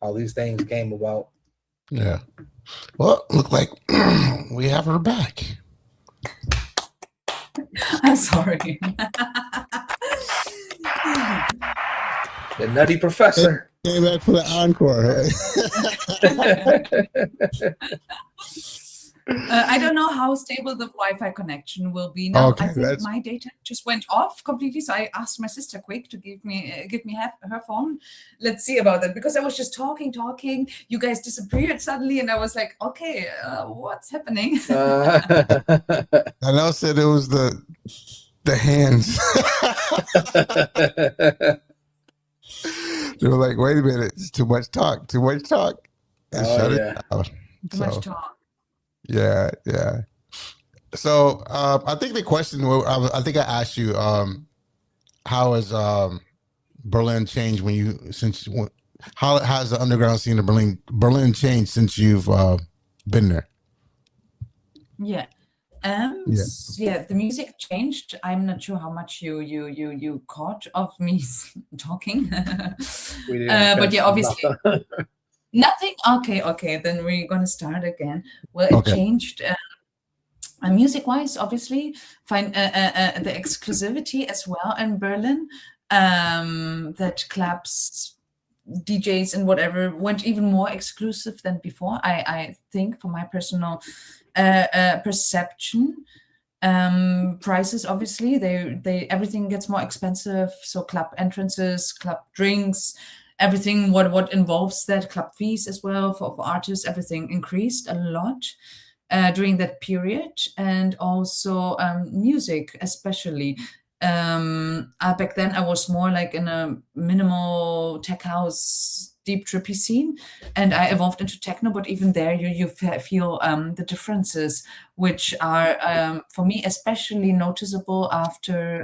how these things came about. Yeah. Well, look like we have her back. I'm sorry. The Nutty Professor. Came back for the encore. I don't know how stable the Wi-Fi connection will be now. Okay, I think my data just went off completely, so I asked my sister quick to give me her phone. Let's see about that, because I was just talking. You guys disappeared suddenly, and I was like, okay, what's happening? I know said it was the hands. They were like, wait a minute, it's too much talk. And shut it down. Too much talk. Yeah. So I think the question, I think I asked you, how has Berlin changed how has the underground scene of Berlin changed since you've been there? Yeah. The music changed. I'm not sure how much you caught of me talking. But yeah, obviously nothing. Okay. Then we're gonna start again. Well, it changed. Music-wise, obviously, find the exclusivity as well in Berlin. That clubs, DJs, and whatever went even more exclusive than before. I think, for my personal perception. Prices, obviously, they everything gets more expensive. So club entrances, club drinks, everything what involves that, club fees as well for artists, everything increased a lot during that period. And also music, especially. Back then I was more like in a minimal tech house, deep trippy scene, and I evolved into techno. But even there, you feel the differences, which are for me especially noticeable after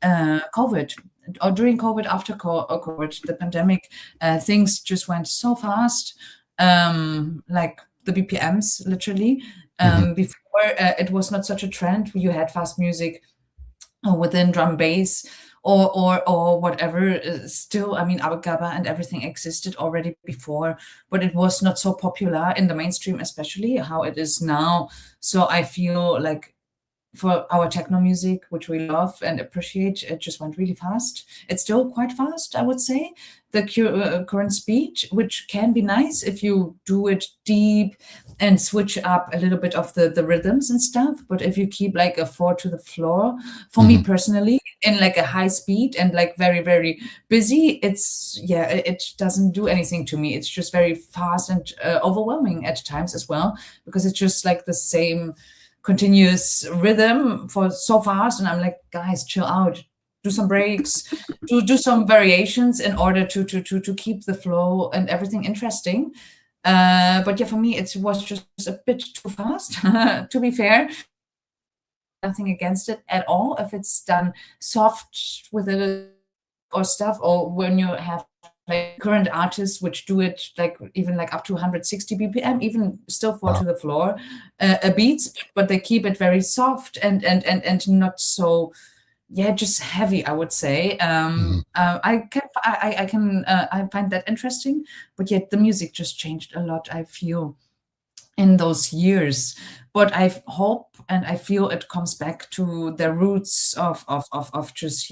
COVID, or during COVID, after COVID, the pandemic. Things just went so fast, like the BPMs, literally. Before, it was not such a trend. You had fast music within drum bass or whatever. Still, I mean, Abagaba and everything existed already before, but it was not so popular in the mainstream, especially how it is now. So I feel like for our techno music, which we love and appreciate, it just went really fast. It's still quite fast, I would say, the current speed, which can be nice if you do it deep and switch up a little bit of the rhythms and stuff. But if you keep like a 4 to the floor, for me personally, in like a high speed and like very, very busy, it doesn't do anything to me. It's just very fast and overwhelming at times as well, because it's just like the same continuous rhythm for so fast, and I'm like, guys, chill out, do some breaks, do some variations in order to keep the flow and everything interesting. But yeah, for me it was just a bit too fast. To be fair, nothing against it at all if it's done soft with it or stuff, or when you have like current artists which do it like even like up to 160 BPM, even still 4 to the floor beats, but they keep it very soft and not so just heavy, I would say. I find that interesting, but yet the music just changed a lot, I feel, in those years. But I hope and I feel it comes back to the roots of just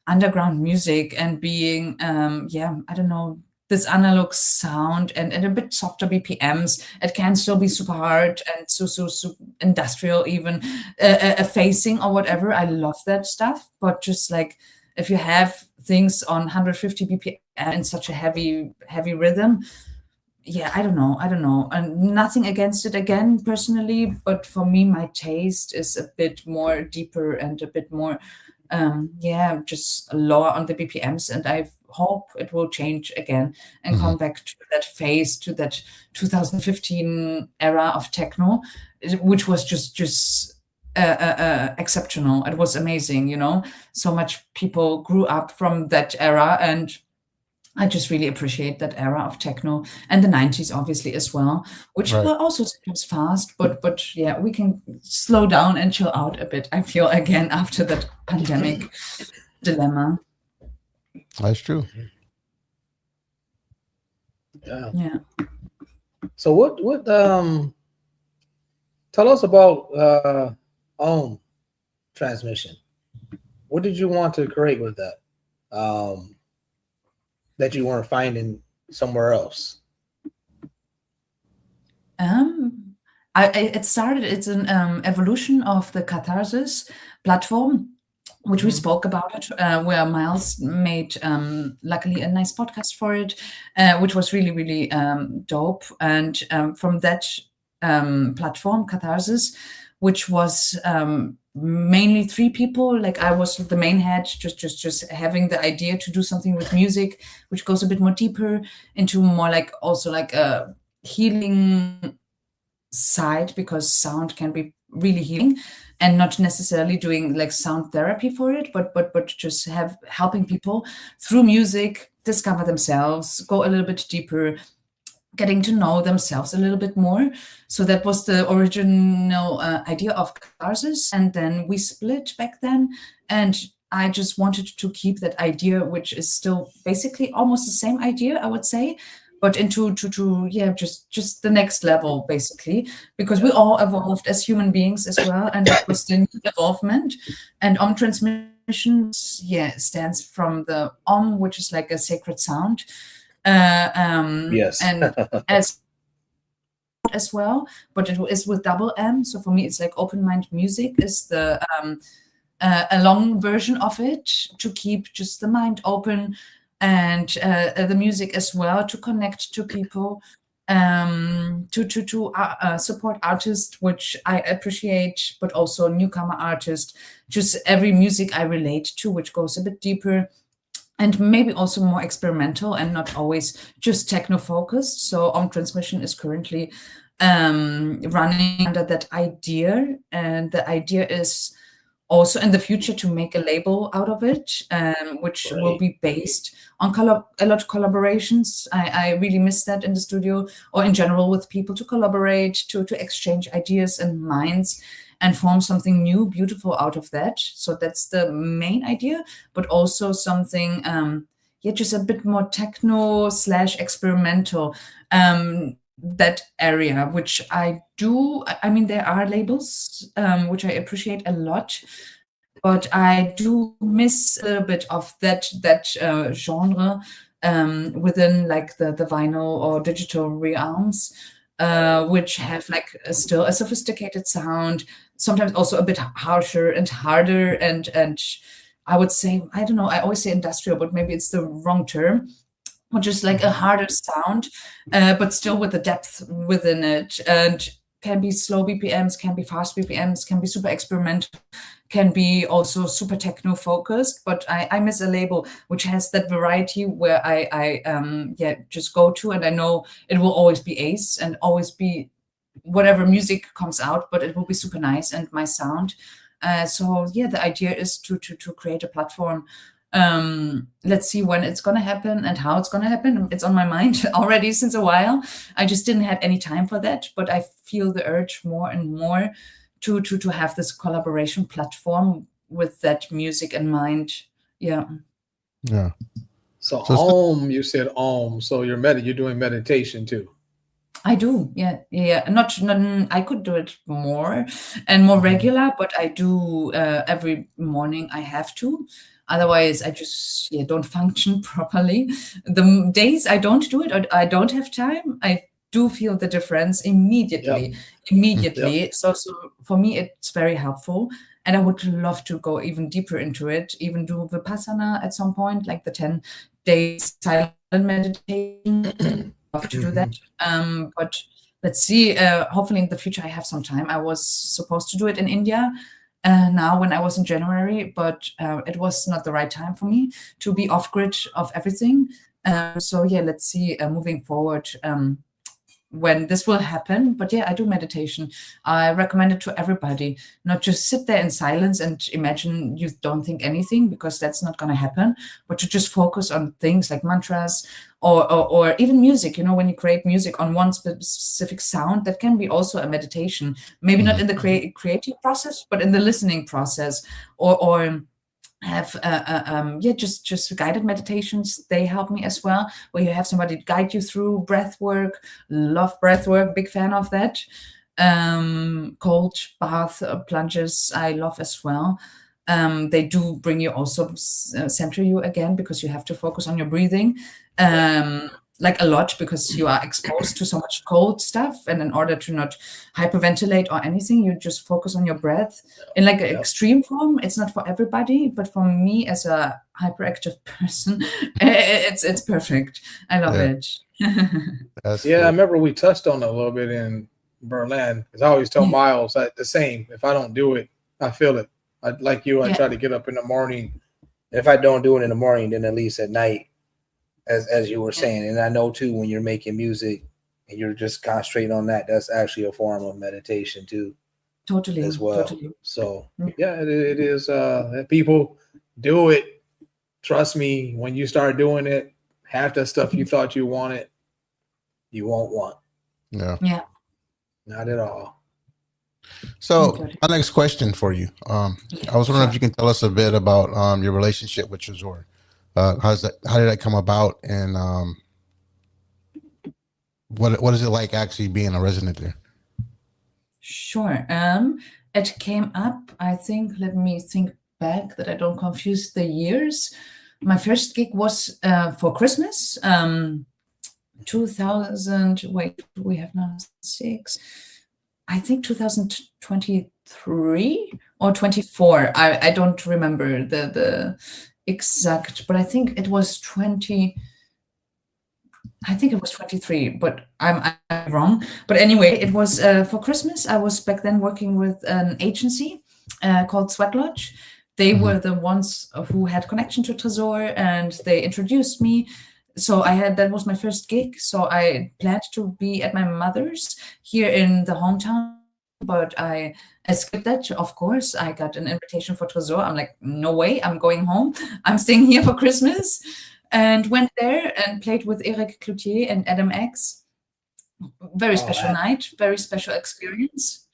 underground music and being I don't know, this analog sound and a bit softer BPMs. It can still be super hard and so industrial, even a phasing or whatever. I love that stuff. But just like if you have things on 150 BPM and such a heavy rhythm, yeah, I don't know. And nothing against it again, personally, but for me, my taste is a bit more deeper and a bit more, just lower on the BPMs. And I hope it will change again and come back to that phase, to that 2015 era of techno, which was just exceptional. It was amazing, so much people grew up from that era, and I just really appreciate that era of techno, and the 90s obviously as well, which Right. were also sometimes fast, but yeah, we can slow down and chill out a bit, I feel, again after that pandemic dilemma. That's true. Yeah. So what tell us about ohm transmission. What did you want to create with that? That you weren't finding somewhere else? It's an evolution of the Catharsis platform, which we spoke about it, where Myles made, luckily, a nice podcast for it, which was really, really dope. And from that platform, Catharsis, which was mainly 3 people, like I was the main head, just having the idea to do something with music, which goes a bit more deeper into more like also like a healing side, because sound can be really healing, and not necessarily doing like sound therapy for it, but just helping people through music discover themselves, go a little bit deeper, getting to know themselves a little bit more. So that was the original idea of Catharsis. And then we split back then. And I just wanted to keep that idea, which is still basically almost the same idea, I would say, but into just the next level, basically, because we all evolved as human beings as well. And that was the evolvement. And Om transmission, stands from the Om, which is like a sacred sound. Yes. And as well, but it is with double M. So for me, it's like open mind music is the a long version of it, to keep just the mind open, and the music as well, to connect to people, to support artists, which I appreciate, but also newcomer artists, just every music I relate to, which goes a bit deeper, and maybe also more experimental and not always just techno focused. So Om Transmission is currently running under that idea, and the idea is also in the future to make a label out of it, which will be based on a lot of collaborations. I really miss that in the studio, or in general with people, to collaborate, to exchange ideas and minds, and form something new, beautiful out of that. So that's the main idea, but also something, just a bit more techno / experimental, that area, which I do. I mean, there are labels, which I appreciate a lot, but I do miss a little bit of that genre within like the vinyl or digital realms, which have like still a sophisticated sound, sometimes also a bit harsher and harder, and I would say, I don't know, I always say industrial, but maybe it's the wrong term, which is like a harder sound, but still with the depth within it, and can be slow BPMs, can be fast BPMs, can be super experimental, can be also super techno focused. But I miss a label which has that variety, where I just go to, and I know it will always be Ace and always be whatever music comes out, but it will be super nice and my sound. So the idea is to create a platform. Let's see when it's gonna happen and how it's gonna happen. It's on my mind already since a while. I just didn't have any time for that, but I feel the urge more and more to have this collaboration platform with that music in mind. Yeah. So Om, you said Om. So you're doing meditation too. I do, yeah. Not I could do it more and more regular, but I do every morning. I have to. Otherwise, I just don't function properly. The days I don't do it or I don't have time, I do feel the difference immediately. So for me, it's very helpful. And I would love to go even deeper into it, even do Vipassana at some point, like the 10 days silent meditation. Love to do that. But let's see. Hopefully in the future, I have some time. I was supposed to do it in India now when I was in January, but it was not the right time for me to be off grid of everything. So let's see moving forward when this will happen. But I do meditation. I recommend it to everybody. Not just sit there in silence and imagine you don't think anything, because that's not going to happen, but to just focus on things like mantras or even music. When you create music on one specific sound, that can be also a meditation, maybe not in the creative process, but in the listening process, or have just guided meditations. They help me as well, where you have somebody guide you through breath work. Love breath work, big fan of that. Cold bath plunges I love as well. They do bring you also center you again, because you have to focus on your breathing like a lot, because you are exposed to so much cold stuff, and in order to not hyperventilate or anything, you just focus on your breath in like an extreme form. It's not for everybody, but for me as a hyperactive person, it's perfect. I love it. That's cool. I remember we touched on it a little bit in Berlin, because I always tell Myles that the same. If I don't do it, I feel it. I try to get up in the morning. If I don't do it in the morning, then at least at night, as you were saying. And I know too, when you're making music and you're just concentrating on that, that's actually a form of meditation too. Totally. As well. Totally. So it is. People do it. Trust me, when you start doing it, half the stuff you thought you wanted, you won't want. Yeah. Not at all. So my next question for you, I was wondering if you can tell us a bit about your relationship with Trésor. How did that come about, and what is it like actually being a resident there? Sure. It came up, I think, let me think back that I don't confuse the years. My first gig was for Christmas, 2000, we have now 6, I think 2023 or 24. I don't remember the exact, but I think it was 23, but I'm wrong. But anyway, it was for Christmas. I was back then working with an agency called Sweat Lodge. They were the ones who had connection to Trésor, and they introduced me. So that was my first gig. So I planned to be at my mother's here in the hometown, but I skipped that. Of course, I got an invitation for Trésor. I'm like, no way, I'm going home. I'm staying here for Christmas. And went there and played with Eric Cloutier and Adam X. Very special night, very special experience.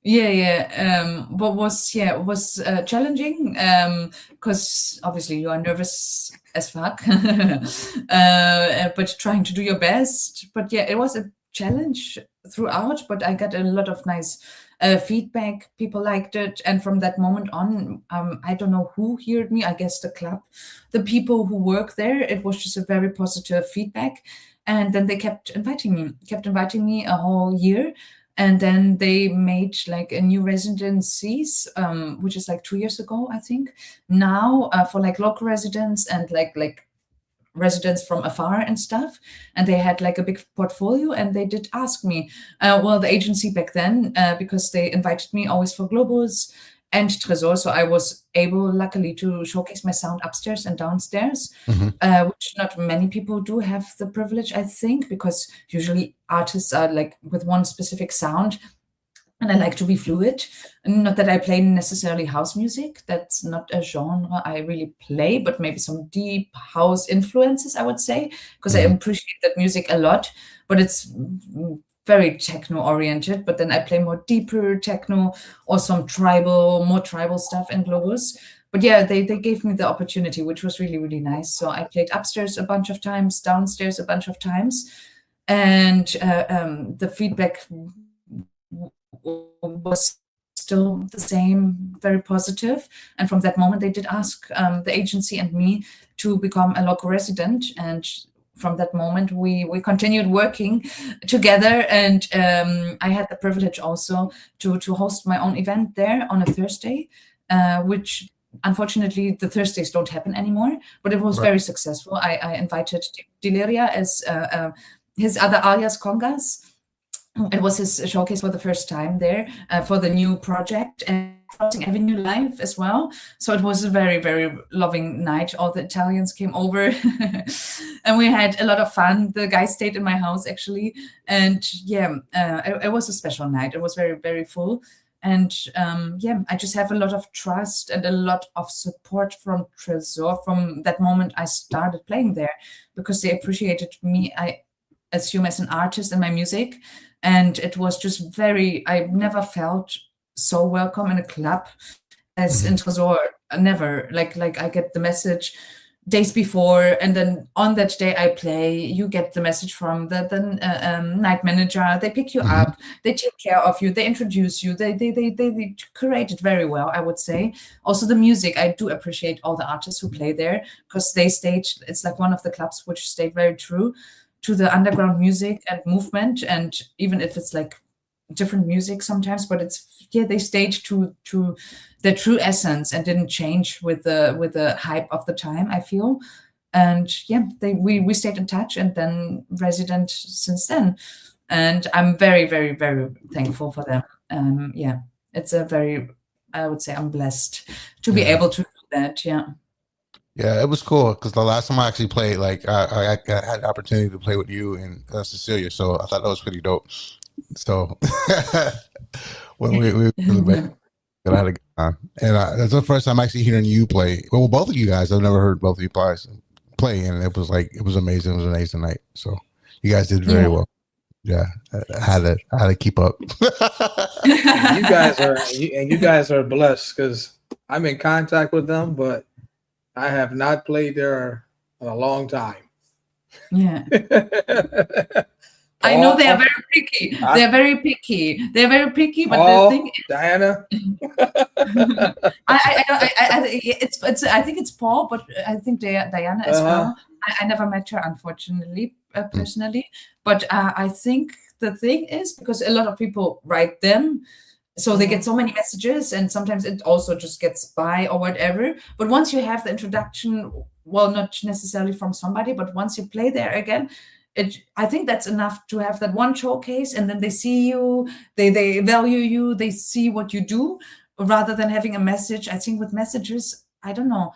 But was challenging, because obviously you are nervous as fuck, but trying to do your best. But it was a challenge throughout, but I got a lot of nice feedback. People liked it, and from that moment on, I don't know who heard me. I guess the club, the people who work there. It was just a very positive feedback, and then they kept inviting me a whole year. And then they made like a new residencies, which is like 2 years ago, I think. Now for like local residents and like residents from afar and stuff. And they had like a big portfolio, and they did ask me, the agency back then, because they invited me always for Globus and Trésor. So I was able, luckily, to showcase my sound upstairs and downstairs, which not many people do have the privilege, I think, because usually artists are like with one specific sound, and I like to be fluid. Not that I play necessarily house music. That's not a genre I really play, but maybe some deep house influences, I would say, because I appreciate that music a lot, but it's very techno oriented. But then I play more deeper techno or some more tribal stuff in Globus. But they gave me the opportunity, which was really, really nice. So I played upstairs a bunch of times, downstairs a bunch of times. And the feedback was still the same, very positive. And from that moment, they did ask the agency and me to become a local resident. And from that moment, we continued working together. And I had the privilege also to host my own event there on a Thursday, which unfortunately the Thursdays don't happen anymore, but it was very successful. I invited Deliria as his other alias Congas. It was his showcase for the first time there for the new project, and Crossing Avenue Live as well. So it was a very, very loving night. All the Italians came over and we had a lot of fun. The guy stayed in my house actually. And it was a special night. It was very, very full. And I just have a lot of trust and a lot of support from Tresor from that moment I started playing there, because they appreciated me, I assume, as an artist and my music. And it was just I never felt so welcome in a club as in Tresor. Never. Like I get the message days before, and then on that day I play, you get the message from the night manager. They pick you up, they take care of you, they introduce you, they curate it very well, I would say. Also the music, I do appreciate all the artists who play there, because they staged, it's like one of the clubs which stayed very true to the underground music and movement. And even if it's like different music sometimes, but it's they staged to their true essence and didn't change with the hype of the time, I feel. And we stayed in touch, and then resident since then. And I'm very, very, very thankful for them. It's I would say I'm blessed to be able to do that. Yeah, it was cool, because the last time I actually played, like I had the opportunity to play with you and Cecilia, so I thought that was pretty dope. So when we I had a good time, and that's the first time actually hearing you play. Well, both of you guys, I've never heard both of you play, and it was amazing. It was an amazing night. So you guys did very well. Yeah, I had to keep up. you guys are blessed, because I'm in contact with them, but I have not played there in a long time. Yeah. I know they are very picky. They're very picky. But the thing is, Diana. I think it's Paul, but I think Diana as well. I never met her, unfortunately, personally. But I think the thing is, because a lot of people write them, so they get so many messages, and sometimes it also just gets by or whatever. But once you have the introduction, well, not necessarily from somebody, but once you play there again, I think that's enough to have that one showcase, and then they see you, they value you, they see what you do, rather than having a message. I think with messages, I don't know.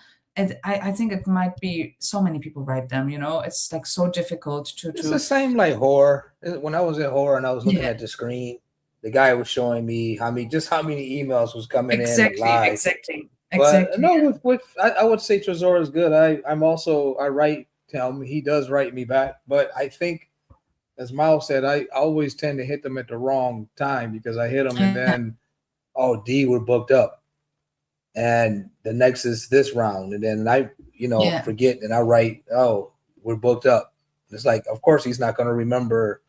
I think it might be so many people write them, it's like so difficult to. It's the same like horror. When I was at horror and I was looking at the screen, the guy was showing me how many emails was coming in live. Exactly. But no, I would say Tresor is good. I write him. He does write me back. But I think, as Myles said, I always tend to hit them at the wrong time, because I hit them and then, we're booked up. And the next is this round. And then I, forget, and I write, we're booked up. It's like, of course, he's not going to remember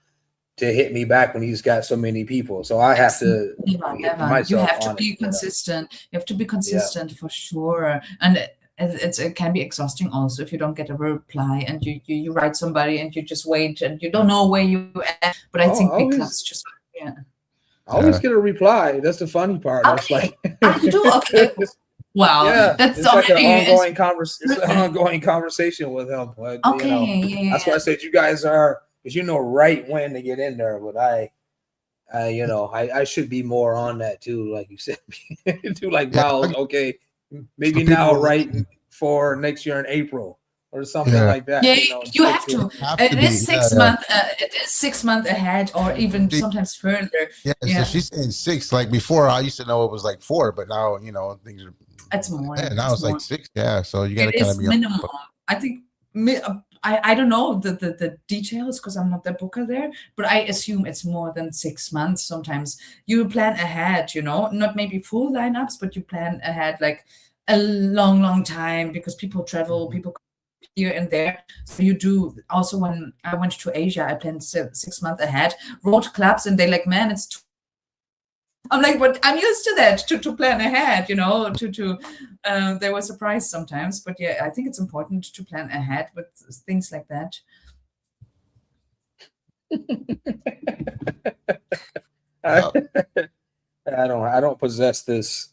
to hit me back when he's got so many people. So I have to you have to be consistent. You have to be consistent for sure. And it can be exhausting also if you don't get a reply, and you write somebody and you just wait and you don't know where you at. But I think big clubs just I always get a reply. That's the funny part. Okay. It's like I do. Okay. Wow, that's like an ongoing conversation with him. But, that's why I said you guys are, because right when to get in there. But I should be more on that too, like you said. Too, like Myles. Okay, maybe now, right for next year in April or something like that. Yeah, you have to. It is 6 months. It is 6 months ahead, or even sometimes further. So she's saying 6. Like before, I used to know it was like 4, but now things are. It's more. Yeah, now it's like 6. Yeah, so you got to kind of be minimum. I think. I don't know the details, because I'm not the booker there, but I assume it's more than 6 months. Sometimes you plan ahead, not maybe full lineups, but you plan ahead like a long time, because people travel, people here and there. So you do. Also, when I went to Asia, I planned 6 months ahead, wrote clubs, and they like, man, it's I'm like, but I'm used to that, to plan ahead, they were surprised sometimes. But yeah, I think it's important to plan ahead with things like that. I don't possess this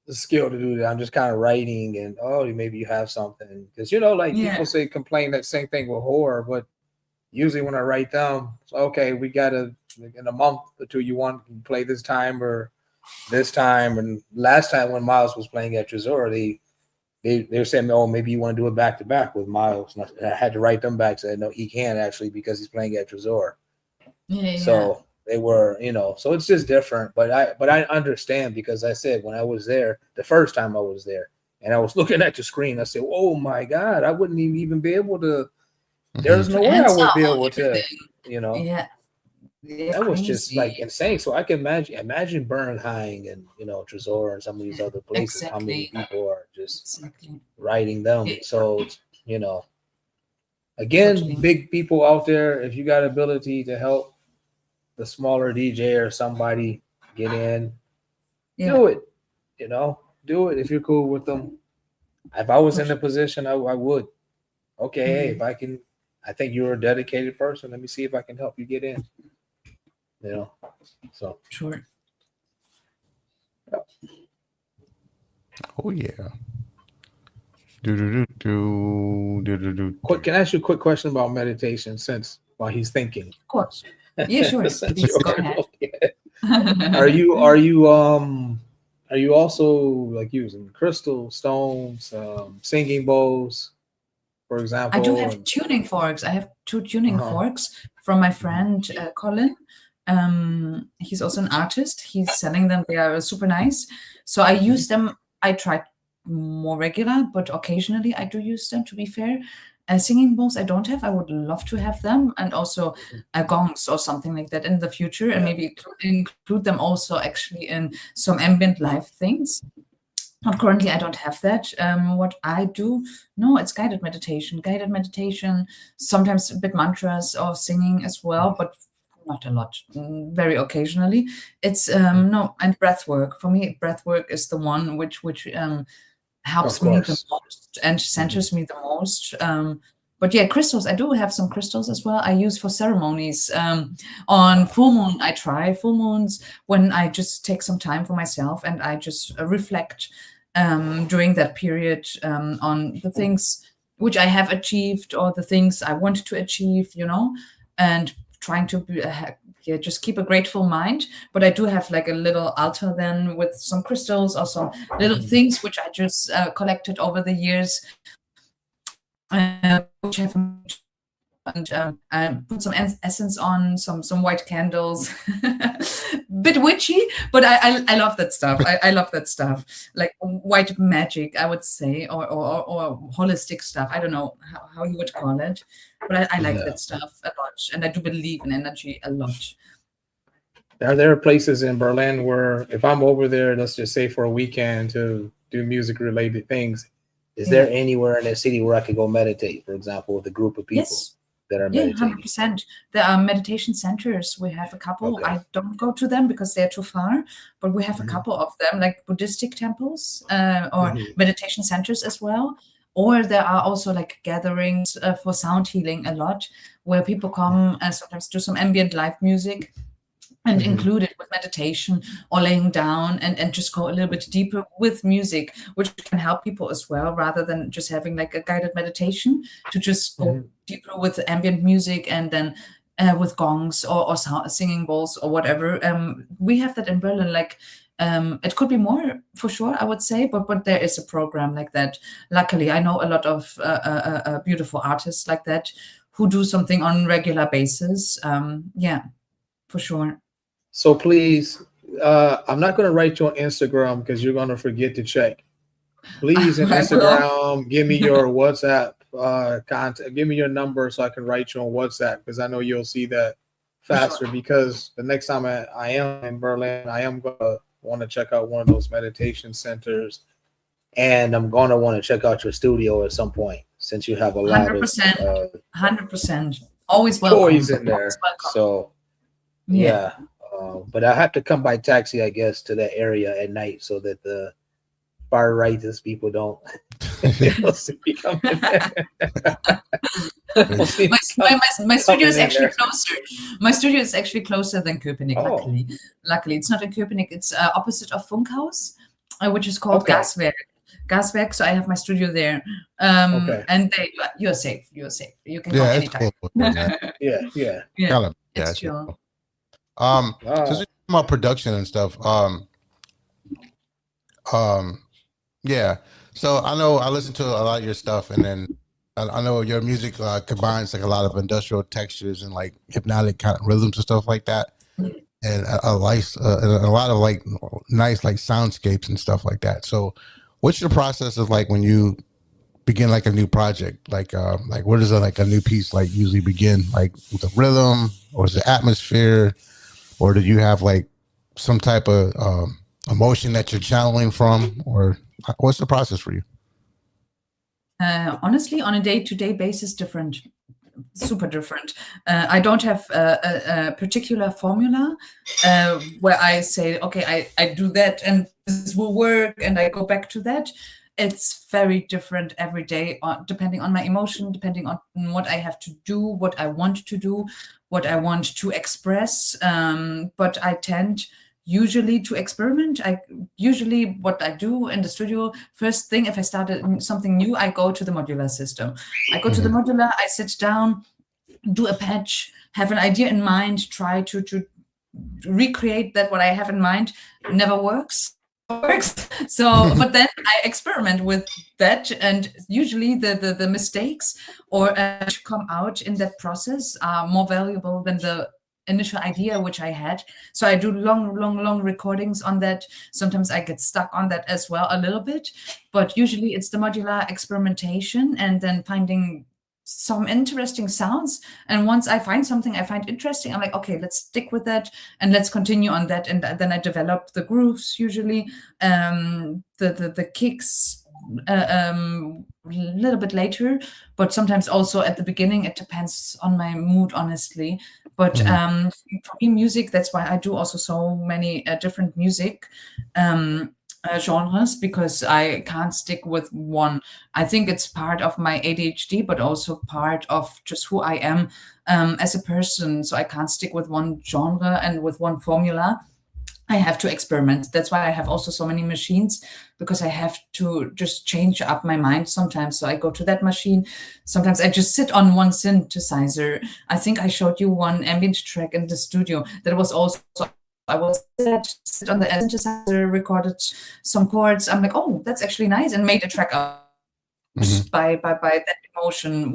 skill to do that. I'm just kind of writing and maybe you have something, because people say complain that same thing with horror, but usually when I write down, okay, we gotta in a month or two you want to play this time or this time. And last time when Myles was playing at Tresor, they were saying, oh, maybe you want to do it back to back with Myles. And I had to write them back, say no, he can't actually because he's playing at Tresor. So they were, so it's just different. But I understand, because I said when I was there, the first time I was there, and I was looking at the screen, I said, oh my God, I wouldn't even be able to. There's no way I would be able to, Yeah. That was just like insane. So I can imagine Bernheim and Tresor and some of these other places. How many people are just writing them? So again, big people out there, if you got ability to help the smaller DJ or somebody get in, do it. Do it if you're cool with them. If I was in the position, I would. Okay, hey, if I can, I think you're a dedicated person. Let me see if I can help you get in. So sure. Oh yeah. Quick, can I ask you a quick question about meditation while he's thinking? Of course. Yeah, sure. Please, go ahead. Are you also like using crystal stones, singing bowls, for example? I do have tuning forks. I have 2 tuning forks from my friend Colin. He's also an artist. He's selling them. They are super nice. So I use them. I try more regular, but occasionally I do use them, to be fair. Singing bowls I don't have. I would love to have them, and also gongs or something like that in the future, and maybe include them also actually in some ambient live things. But currently I don't have that. What I do, it's guided meditation, sometimes a bit mantras or singing as well, but not a lot, very occasionally. It's and breath work. For me, breath work is the one which helps me the most and centers me the most. But yeah, crystals, I do have some crystals as well. I use for ceremonies. On full moon, I try full moons when I just take some time for myself and I just reflect during that period on the things which I have achieved or the things I want to achieve, and trying to just keep a grateful mind. But I do have like a little altar then with some crystals or some little things which I just collected over the years, which have, and I put some essence on, some white candles. Bit witchy, but I love that stuff. I love that stuff, like white magic, I would say, or holistic stuff. I don't know how you would call it, but I like that stuff a lot, and I do believe in energy a lot. There are places in Berlin where if I'm over there, let's just say for a weekend to do music related things, is there anywhere in the city where I could go meditate, for example, with a group of people? Yes. That are meditating? 100%. There are meditation centers. We have a couple. Okay. I don't go to them because they're too far, but we have a couple of them, like Buddhistic temples or meditation centers as well. Or there are also like gatherings for sound healing a lot, where people come and sometimes do some ambient live music and include it with meditation or laying down and just go a little bit deeper with music, which can help people as well, rather than just having like a guided meditation, to just go deeper with ambient music and then with gongs or singing bowls or whatever. We have that in Berlin, like it could be more for sure, I would say, but there is a program like that. Luckily, I know a lot of beautiful artists like that who do something on a regular basis. For sure. So please, I'm not going to write you on Instagram because you're going to forget to check. Please, on Instagram, give me your WhatsApp contact. Give me your number so I can write you on WhatsApp, because I know you'll see that faster. Sure. Because the next time I am in Berlin, I am going to want to check out one of those meditation centers, and I'm going to want to check out your studio at some point, since you have a lot 100%. Always welcome. Toys in there. So. Yeah. But I have to come by taxi, I guess, to that area at night so that the far rightist people don't see me coming there. My studio is actually closer. My studio is actually closer than Köpenick. Oh. Luckily, it's not in Köpenick. It's opposite of Funkhaus, which is called Gaswerk. Gaswerk. So I have my studio there. And you're safe. You're safe. You can go anytime. Cool. Yeah. It's chill. Since we're talking about production and stuff, yeah. So I know I listen to a lot of your stuff, and then I know your music combines like a lot of industrial textures and like hypnotic kind of rhythms and stuff like that, and a lot of like nice like soundscapes and stuff like that. So, what's your process of like when you begin like a new project? Like where does like a new piece like usually begin? Like with the rhythm, or is it atmosphere, or do you have like some type of emotion that you're channeling from, or what's the process for you? Honestly, on a day-to-day basis, different, super different. I don't have a particular formula where I say, okay, I do that and this will work, and I go back to that. It's very different every day, depending on my emotion, depending on what I have to do, what I want to do, what I want to express. But I tend usually to experiment. Usually what I do in the studio, first thing, if I started something new, I go to the modular system. I go to the modular, I sit down, do a patch, have an idea in mind, try to recreate that what I have in mind. Never works. So but then I experiment with that, and usually the mistakes or come out in that process are more valuable than the initial idea which I had. So I do long recordings on that. Sometimes I get stuck on that as well a little bit, but usually it's the modular experimentation and then finding some interesting sounds. And once I find something I find interesting, I'm like, okay, let's stick with that and let's continue on that. And then I develop the grooves, usually the kicks a little bit later, but sometimes also at the beginning. It depends on my mood, honestly. But for me, music, that's why I do also so many different music genres, because I can't stick with one. I think it's part of my ADHD, but also part of just who I am as a person. So I can't stick with one genre and with one formula. I have to experiment. That's why I have also so many machines, because I have to just change up my mind sometimes. So I go to that machine. Sometimes I just sit on one synthesizer. I think I showed you one ambient track in the studio that was also, I was sit on the synthesizer, recorded some chords. I'm like, oh, that's actually nice, and made a track up by that emotion,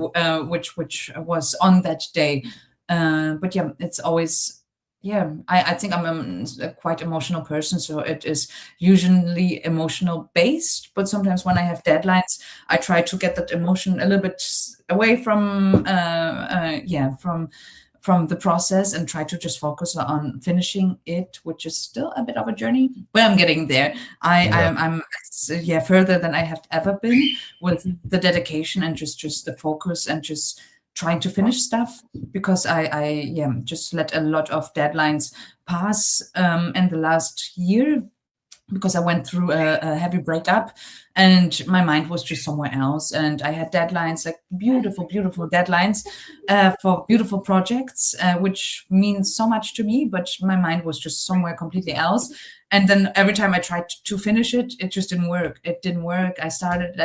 which was on that day. But yeah, it's always. Yeah, I think I'm a quite emotional person, so it is usually emotional based. But sometimes when I have deadlines, I try to get that emotion a little bit away from the process and try to just focus on finishing it, which is still a bit of a journey. But I'm getting there. I'm further than I have ever been with the dedication and just the focus and just trying to finish stuff, because I just let a lot of deadlines pass in the last year, because I went through a heavy breakup and my mind was just somewhere else. And I had deadlines, like beautiful deadlines for beautiful projects, which means so much to me, but my mind was just somewhere completely else. And then every time I tried to finish it, it just didn't work. It didn't work. I started,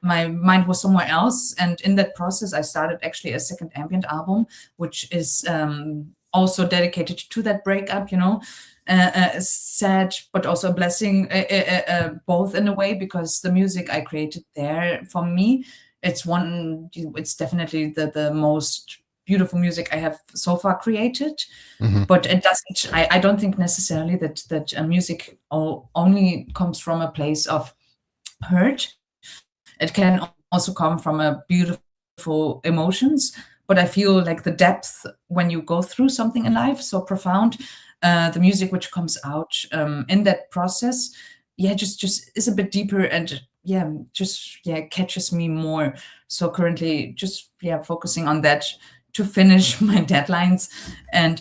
my mind was somewhere else. And in that process, I started actually a second ambient album, which is also dedicated to that breakup, sad, but also a blessing, both in a way, because the music I created there, for me, it's definitely the most beautiful music I have so far created. But it doesn't, I don't think necessarily that music only comes from a place of hurt. It can also come from a beautiful emotions, but I feel like the depth when you go through something in life so profound, the music which comes out in that process, just is a bit deeper and catches me more. So currently just focusing on that, to finish my deadlines, and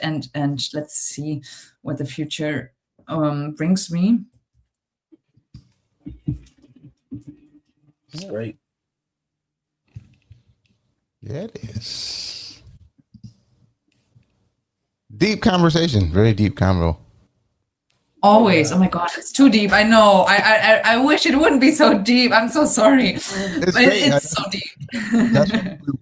let's see what the future brings me. It's great. Yeah, it is. Deep conversation, very deep convo. Always. Oh my God, it's too deep. I know. I wish it wouldn't be so deep. I'm so sorry. It's so deep.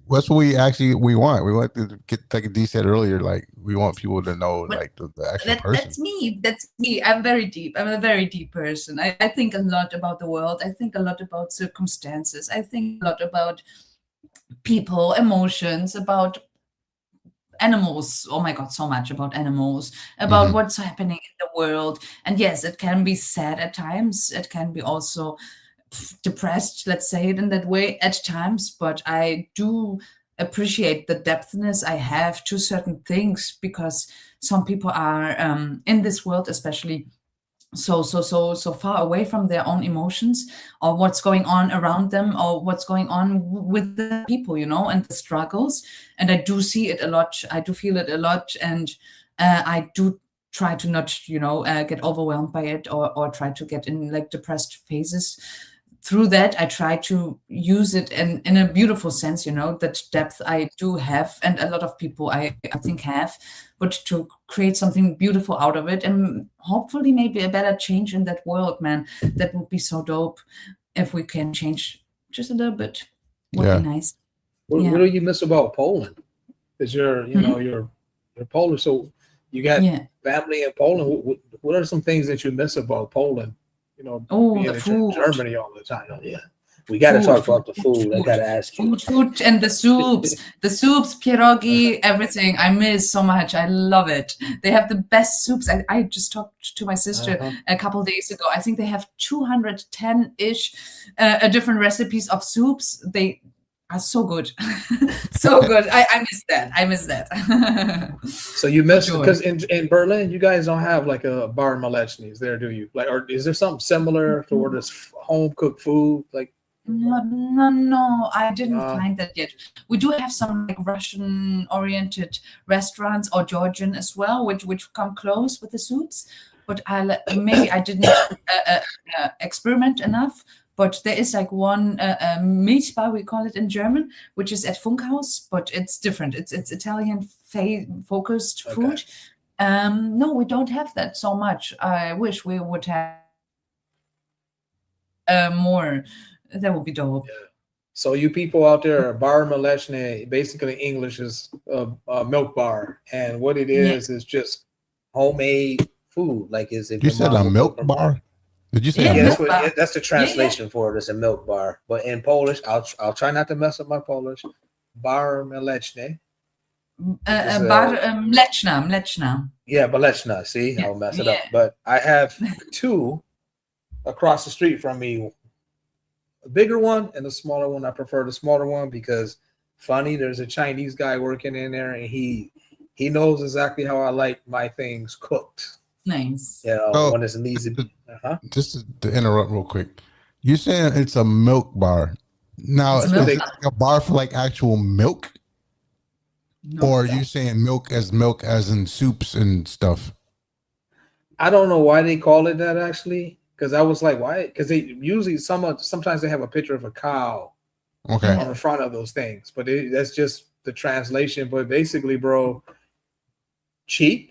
That's what we want. We want to get, like D said earlier, like we want people to know, like the actual person. That's me. I'm very deep. I'm a very deep person. I think a lot about the world. I think a lot about circumstances. I think a lot about people, emotions, about animals. Oh my God, so much about animals, about what's happening in the world. And yes, it can be sad at times. It can be also depressed, let's say it in that way at times. But I do appreciate the depthness I have to certain things, because some people are in this world, especially so far away from their own emotions, or what's going on around them, or what's going on with the people, and the struggles. And I do see it a lot. I do feel it a lot. And I do try to not, get overwhelmed by it, or try to get in like depressed phases. Through that, I try to use it in a beautiful sense, that depth I do have, and a lot of people I think have, but to create something beautiful out of it, and hopefully maybe a better change in that world, man. That would be so dope if we can change just a little bit. Would be nice. What do you miss about Poland? Because you're Polish, so you got family in Poland. What are some things that you miss about Poland? Being the in food. Germany all the time. Yeah, we got to talk about the food. I got to ask you. Food and the soups, pierogi, everything. I miss so much. I love it. They have the best soups. I just talked to my sister a couple days ago. I think they have 210-ish different recipes of soups. They are so good. So good. I miss that. So you miss, because in Berlin, you guys don't have like a bar Malechny's there, do you? Like, or is there something similar to where there's home cooked food? Like, no, I didn't find that yet. We do have some like Russian oriented restaurants, or Georgian as well, which come close with the soups. But maybe I didn't experiment enough. But there is like one meat bar, we call it in German, which is at Funkhaus, but it's different. It's Italian focused food. No, we don't have that so much. I wish we would have more. That would be dope. Yeah. So you people out there, bar Malechny, basically English is a milk bar, and what it is just homemade food. Like, is it? You said a milk bar? Did you say? Yeah, that's the translation for it. It's a milk bar, but in Polish, I'll try not to mess up my Polish. Bar Malechny. Bar mleczna. Yeah, Malechna. See, I'll mess it up. But I have two across the street from me. A bigger one and a smaller one. I prefer the smaller one because, funny, there's a Chinese guy working in there, and he knows exactly how I like my things cooked. Nice. Yeah, when it's an easy. Just to interrupt real quick, you're saying it's a milk bar. Now, is it like a bar for like actual milk? No, or are you saying milk as in soups and stuff? I don't know why they call it that, actually, because I was like, why? Because they usually sometimes they have a picture of a cow on the front of those things, but that's just the translation. But basically, bro, cheap.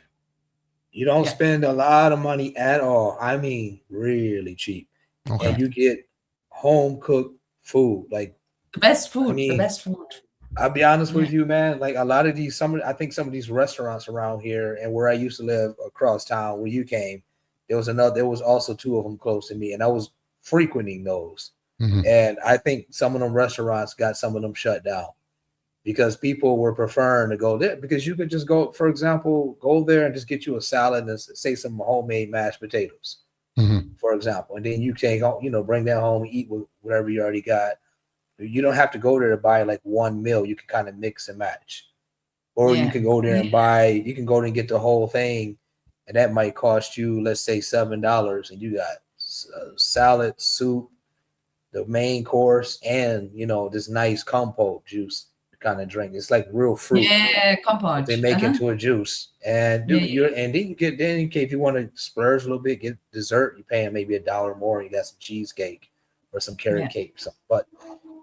You don't spend a lot of money at all. I mean, really cheap. And you get home cooked food, like the best food. The best food. I'll be honest with you, man. Like a lot of these, I think some of these restaurants around here and where I used to live across town, where you came, there was also two of them close to me, and I was frequenting those. And I think some of them restaurants got some of them shut down, because people were preferring to go there, because you could just go, for example, go there and just get you a salad and say some homemade mashed potatoes, for example. And then you take, bring that home and eat with whatever you already got. You don't have to go there to buy like one meal. You can kind of mix and match. Or you can go there and and get the whole thing. And that might cost you, let's say $7. And you got salad, soup, the main course, and, this nice compote juice. kind of drink. It's like real fruit. Yeah, compote. They make into a juice, and Yeah, and then you get if you want to splurge a little bit, get dessert. You paying maybe $1 more. You got some cheesecake or some carrot cake or something. But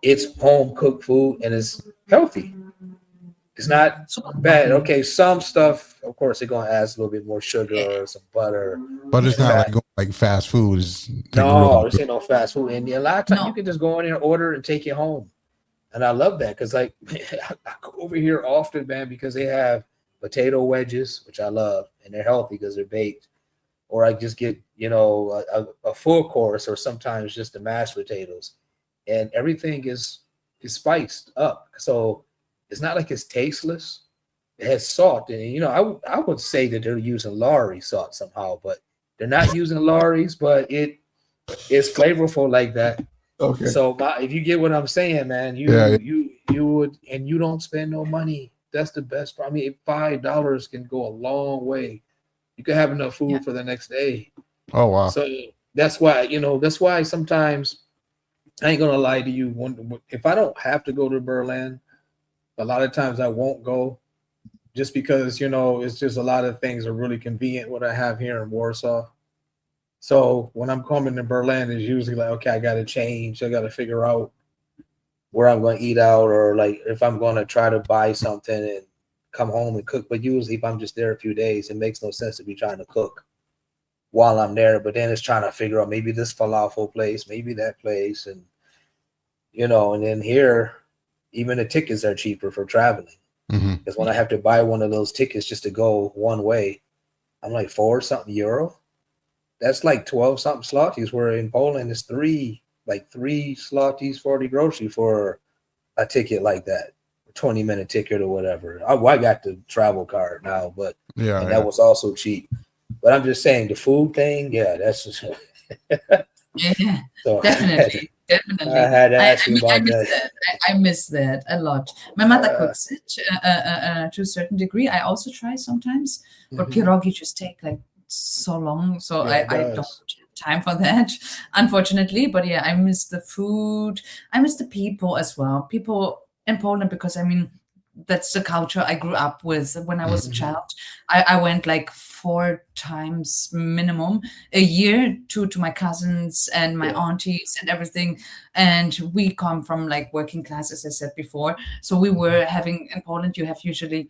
it's home cooked food and it's healthy. It's not bad. Okay, some stuff, of course, they're gonna add a little bit more sugar or some butter. But it's not like going like fast food. No, this ain't no fast food. And a lot of times you can just go in there and order and take it home. And I love that because like I go over here often, man, because they have potato wedges, which I love, and they're healthy because they're baked. Or I just get, a full course, or sometimes just the mashed potatoes, and everything is spiced up. So it's not like it's tasteless. It has salt, and I would say that they're using Lowry salt somehow, but they're not using Lowry's, but it is flavorful like that. Okay. So if you get what I'm saying, man, you would, and you don't spend no money. That's the best part. I mean, $5 can go a long way. You can have enough food for the next day. Oh wow. So that's why sometimes I ain't gonna lie to you. If I don't have to go to Berlin, a lot of times I won't go, just because it's just a lot of things are really convenient what I have here in Warsaw. So when I'm coming to Berlin, it's usually like, okay, I got to change. I got to figure out where I'm going to eat out, or like if I'm going to try to buy something and come home and cook. But usually if I'm just there a few days, it makes no sense to be trying to cook while I'm there. But then it's trying to figure out maybe this falafel place, maybe that place. And, and then here, even the tickets are cheaper for traveling. Because when I have to buy one of those tickets just to go one way, I'm like €4 something. That's like 12 something zlotys, where in Poland it's three zlotys 40 grocery for a ticket like that, a 20-minute ticket or whatever. I got the travel card now, but that was also cheap. But I'm just saying the food thing, that's just yeah, so definitely. I had to ask you about that. I miss that a lot. My mother cooks it to a certain degree. I also try sometimes, but pierogi just take like so long, so I don't have time for that, unfortunately. But I miss the food. I miss the people as well. People in Poland, because I mean that's the culture I grew up with. When I was a child, I went like 4 times minimum a year to my cousins and my aunties and everything. And we come from like working class, as I said before. So we were having, in Poland, you have usually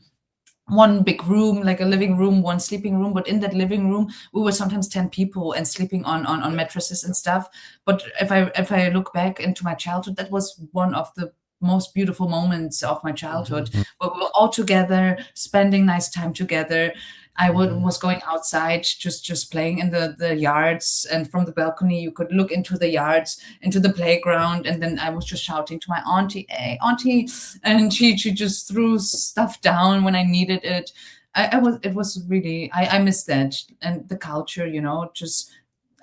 one big room, like a living room, one sleeping room. But in that living room, we were sometimes 10 people and sleeping on mattresses and stuff. But if I look back into my childhood, that was one of the most beautiful moments of my childhood, where we were all together, spending nice time together. I was going outside, just playing in the yards, and from the balcony you could look into the yards, into the playground, and then I was just shouting to my auntie, "Hey, auntie!" and she just threw stuff down when I needed it. It was really, I miss that, and the culture, just.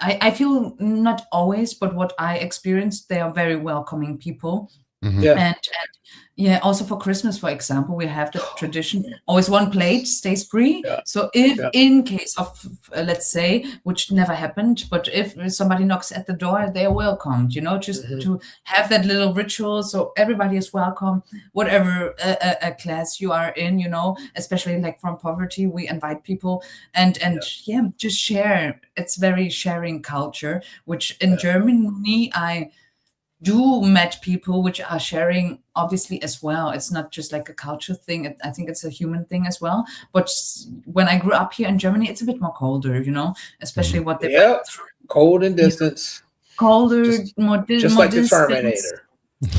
I feel not always, but what I experienced, they are very welcoming people. And also for Christmas, for example, we have the tradition, always one plate stays free. So if in case of, let's say, which never happened, but if somebody knocks at the door, they are welcomed, just to have that little ritual. So everybody is welcome, whatever a class you are in, especially like from poverty, we invite people and just share. It's very sharing culture, which in Germany, I do met people which are sharing, obviously, as well. It's not just like a culture thing. I think it's a human thing as well. But when I grew up here in Germany, it's a bit more colder, especially what they went through. Cold and distance. Colder, just more like distance. the Terminator.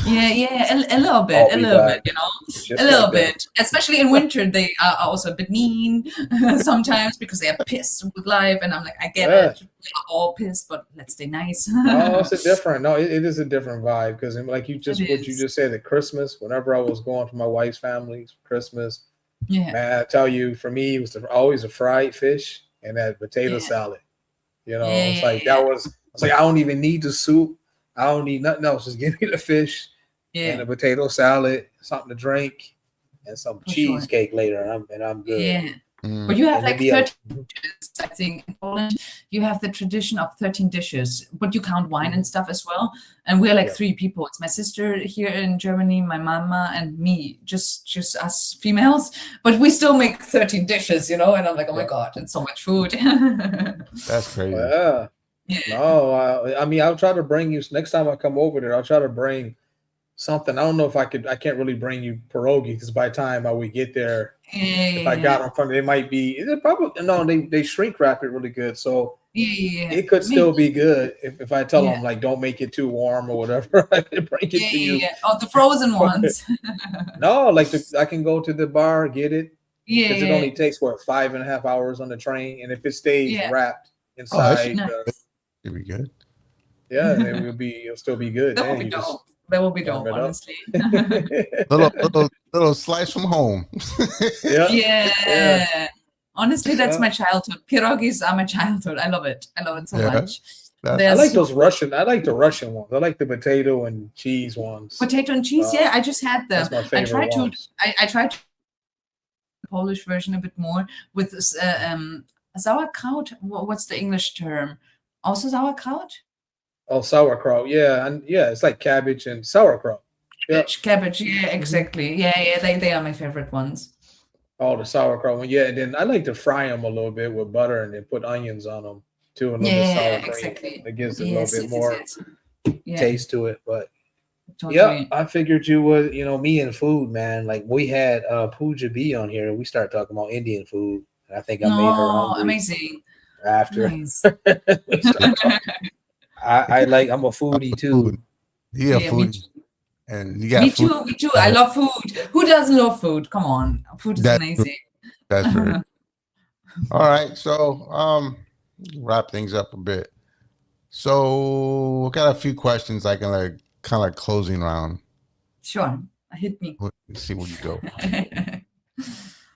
A little bit, a little bit. Especially in winter, they are also a bit mean sometimes because they are pissed with life, and I'm like, I get it. We're all pissed, but let's stay nice. It is a different vibe, because like you just said at Christmas, whenever I was going to my wife's family's Christmas, man, I tell you, for me, it was always a fried fish and that potato salad. It's like that was. It's like I don't even need the soup. I don't need nothing else. Just give me the fish and a potato salad, something to drink, and some cheesecake later, and I'm good. But you have And like maybe 13 dishes, I think. In Poland, you have the tradition of 13 dishes, but you count wine and stuff as well. And we're like 3 people. It's my sister here in Germany, my mama, and me, just us females. But we still make 13 dishes, you know. And I'm like, oh my god, it's so much food. That's crazy. Yeah. No, I mean, I'll try to bring you next time I come over there. I'll try to bring something. I don't know if I can't really bring you pierogi because by the time we get there, if I got them from, it might be. It probably no. They shrink wrap it really good, so it could still be good if I tell them like don't make it too warm or whatever. I can bring it to you. Yeah. Oh, the frozen ones. No, like I can go to the bar, get it. Yeah. Because it only takes 5.5 hours on the train, and if it stays wrapped inside, it'll be good. Yeah, it'll still be good. That will be dope. That will be dope, honestly. little slice from home. Yeah. Honestly, that's my childhood. Pierogis are my childhood. I love it. I love it so much. I like those Russian. I like the Russian ones. I like the potato and cheese ones. Potato and cheese, I just had them. That's my favorite ones. I tried the Polish version a bit more with sauerkraut. What's the English term? Also sauerkraut? Oh, sauerkraut. Yeah, and it's like cabbage and sauerkraut. Cabbage. Yeah, exactly. Yeah. They are my favorite ones. Oh, the sauerkraut one. Yeah, and then I like to fry them a little bit with butter and then put onions on them too. A little bit sour cream. Exactly. It gives it a little bit more taste to it. But I figured you would. Me and food, man. Like we had Pooja B on here, and we started talking about Indian food. And I think I made her hungry. Amazing. After. Nice. I'm a foodie too. Yeah, foodie. And you got me too. I love food. Who doesn't love food? Come on, food is amazing. That's right. All right, so wrap things up a bit. So we got a few questions like in a kind of closing round. Sure, hit me. Let's see where you go.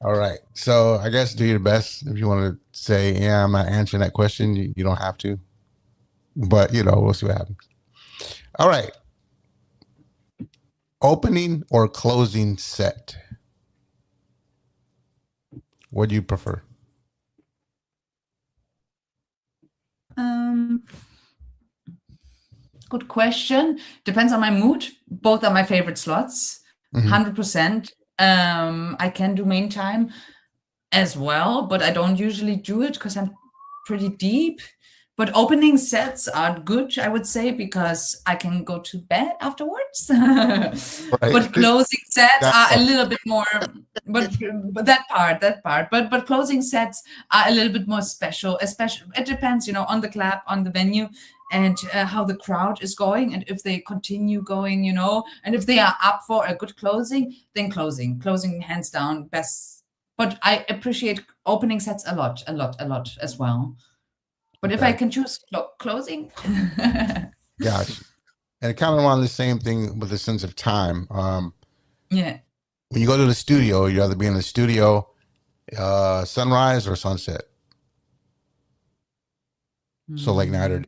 All right, so I guess do your best. If you want to say, yeah, I'm not answering that question, you don't have to. But we'll see what happens. All right. Opening or closing set? What do you prefer? Good question. Depends on my mood. Both are my favorite slots. 100%. I can do main time as well, but I don't usually do it because I'm pretty deep. But opening sets are good, I would say, because I can go to bed afterwards. But closing sets are a little bit more, but that part. But closing sets are a little bit more special. Especially, it depends, on the club, on the venue, and how the crowd is going, and if they continue going, and if they are up for a good closing, then closing hands down best. But I appreciate opening sets a lot as well. But if I can choose closing. Gotcha. And kind of on the same thing with the sense of time. When you go to the studio, you'd rather be in the studio sunrise or sunset? So like night or...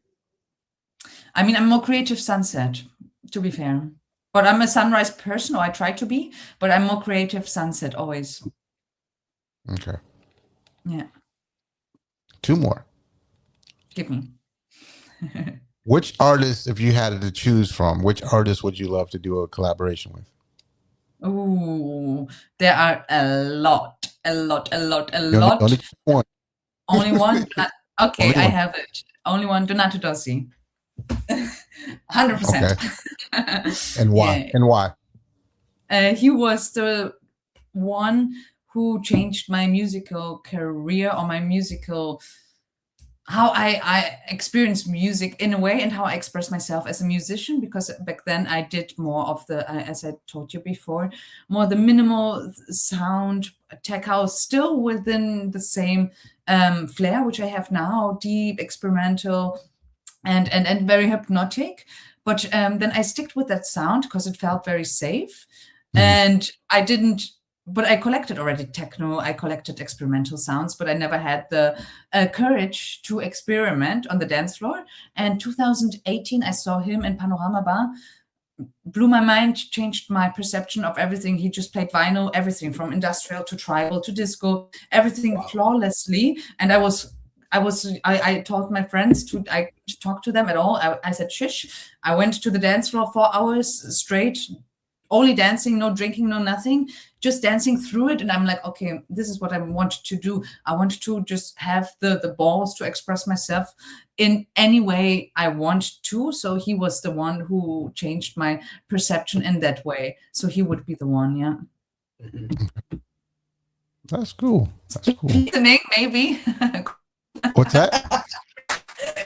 I mean, I'm more creative sunset, to be fair. But I'm a sunrise person, or I try to be. But I'm more creative sunset always. Okay. Yeah. 2 more. Give me. Which artist, if you had to choose from, which artist would you love to do a collaboration with? Oh, there are a lot. Only one. Only one? Okay, Only I one. have it. Only one. Donato Dossi. 100%. Okay. And why? Yeah. And why? He was the one who changed my musical career, or my musical... how I experience music in a way, and how I express myself as a musician, because back then I did more of the, as I told you before, more the minimal sound, tech house, still within the same flair, which I have now, deep, experimental, and very hypnotic. But then I sticked with that sound because it felt very safe. And but I collected already techno, I collected experimental sounds, but I never had the courage to experiment on the dance floor. And 2018, I saw him in Panorama Bar blew my mind, changed my perception of everything. He just played vinyl, everything from industrial to tribal to disco, everything flawlessly. And I told my friends to talk to them at all. I said, shush. I went to the dance floor 4 hours straight, only dancing, no drinking, no nothing, just dancing through it. And I'm like, okay, this is what I want to do. I want to just have the balls to express myself in any way I want to. So he was the one who changed my perception in that way. So he would be the one, yeah. That's cool. That's cool. Listening, maybe. What's that?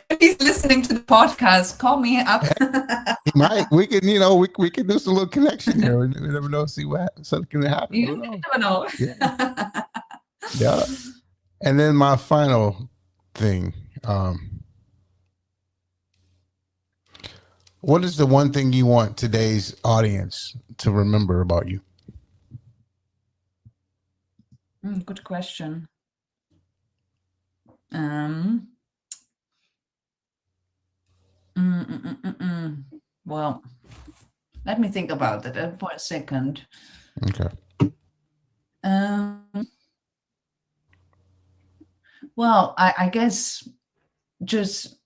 If he's listening to the podcast, call me up. Right. We can, we can do some little connection here. We never know. See what something can happen. You never know. Yeah. Yeah. And then my final thing. What is the one thing you want today's audience to remember about you? Good question. Well, let me think about that for a second. Okay. Well, I guess just,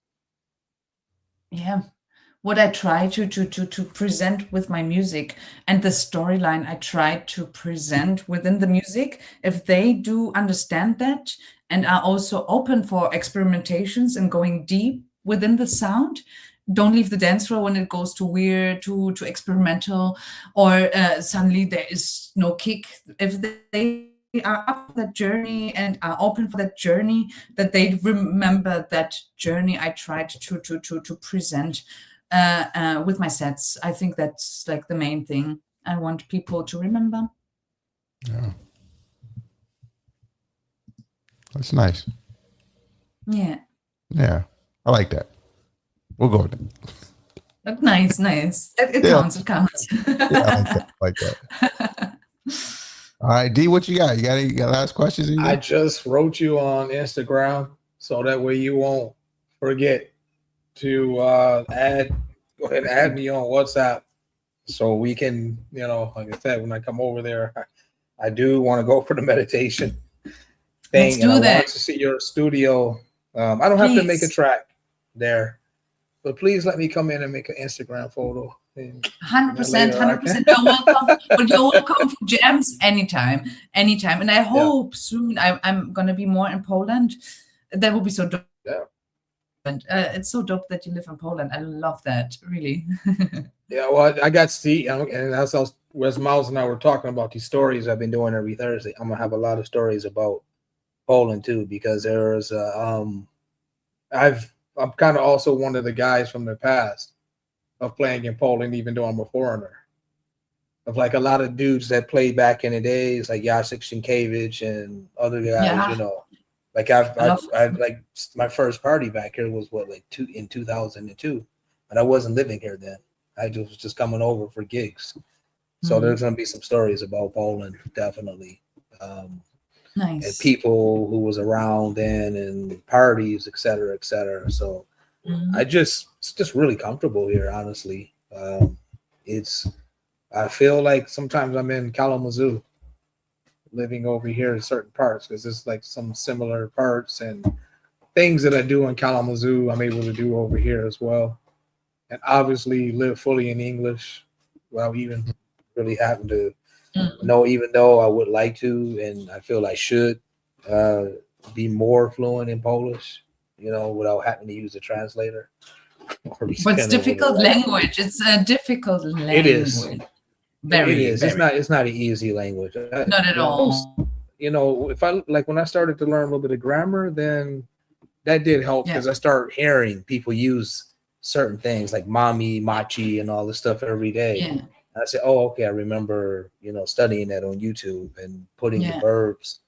what I try to present with my music and the storyline I try to present within the music, if they do understand that and are also open for experimentations and going deep within the sound, don't leave the dance floor when it goes too weird, too experimental, or suddenly there is no kick. If they are up that journey and are open for that journey, that they remember that journey I tried to present with my sets. I think that's like the main thing I want people to remember. Yeah. That's nice. Yeah. Yeah. I like that. We'll go with it. Nice. It counts. It counts. Yeah, I like that. All right, D, what you got? You got last questions? I just wrote you on Instagram so that way you won't forget to go ahead and add me on WhatsApp so we can, like I said, when I come over there, I do want to go for the meditation thing. Let's do and I that. want to see your studio. I don't have to make a track there, but please let me come in and make an Instagram photo. 100%. You're welcome for jams anytime. And I hope soon I'm gonna be more in Poland. That would be so dope. Yeah. And it's so dope that you live in Poland. I love that, really. Yeah, well, I got Steve, and that's as Myles and I were talking about these stories I've been doing every Thursday. I'm gonna have a lot of stories about Poland too, because there's I'm kind of also one of the guys from the past of playing in Poland, even though I'm a foreigner. Of like a lot of dudes that played back in the days, like Jacek Sienkiewicz and other guys, Like I've like my first party back here was in 2002, and I wasn't living here then. I was just coming over for gigs. So there's gonna be some stories about Poland, definitely. Nice. And people who was around then and parties, et cetera, et cetera. So it's just really comfortable here, honestly. I feel like sometimes I'm in Kalamazoo living over here in certain parts, because there's like some similar parts and things that I do in Kalamazoo I'm able to do over here as well. And obviously live fully in English without even really having to know, even though I would like to, and I feel I should be more fluent in Polish, without having to use a translator. But it's difficult language. It's a difficult language. It is. Very, it is. very. It's not an easy language. Not at all. If I when I started to learn a little bit of grammar, then that did help, because I started hearing people use certain things like mommy, machi, and all this stuff every day. Yeah. I said, oh, okay, I remember, studying that on YouTube and putting the verbs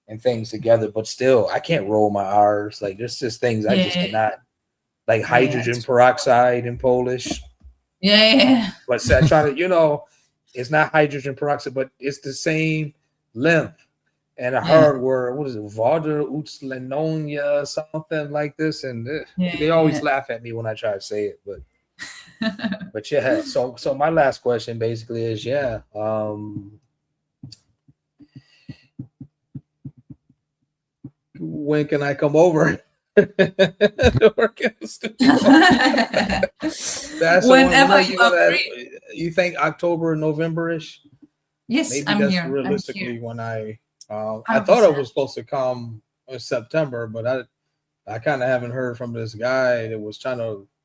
and things together. But still, I can't roll my R's. Like, there's just things I just cannot, like hydrogen peroxide in Polish. Yeah. But I try to, it's not hydrogen peroxide, but it's the same length. And a hard word, what is it, Voda Utslenonia, something like this. And they always laugh at me when I try to say it, but But yeah, so my last question basically is, when can I come over to work in the studio? That's Whenever you free. You think October, November-ish? Yes, maybe I'm that's here. realistically when I thought I 100%. was supposed to come in September, but I kind of haven't heard from this guy that was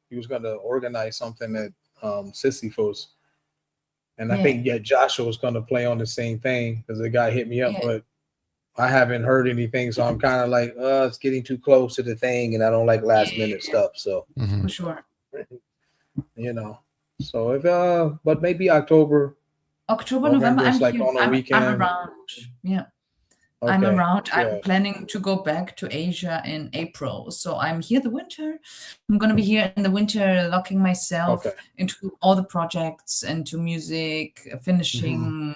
he was going to organize something at Sisyphus. And I think Joshua was going to play on the same thing because the guy hit me up, but I haven't heard anything. So I'm kind of like, it's getting too close to the thing, and I don't like last minute stuff. So for sure, so if but maybe October, November, I'm like here. on a weekend. I'm around. Yeah. Okay. I'm around. I'm planning to go back to Asia in April. So I'm here the winter. I'm going to be here in the winter, locking myself into all the projects, into music, finishing,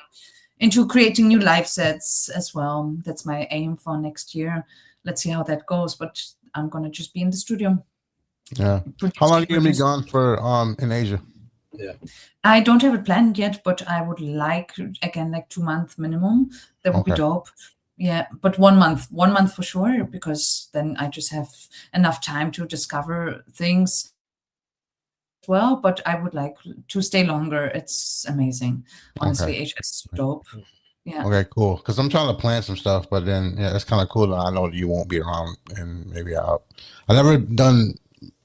into creating new live sets as well. That's my aim for next year. Let's see how that goes. But I'm going to just be in the studio. Yeah. How long are you going to be gone for in Asia? Yeah. I don't have it planned yet, but I would like, again, like 2 months minimum. That would be dope. Yeah, but 1 month for sure, because then I just have enough time to discover things as well. But I would like to stay longer. It's amazing. Honestly, Asia is dope. Yeah. Okay, cool. Because I'm trying to plan some stuff, but then it's kind of cool that I know that you won't be around, and maybe I've never done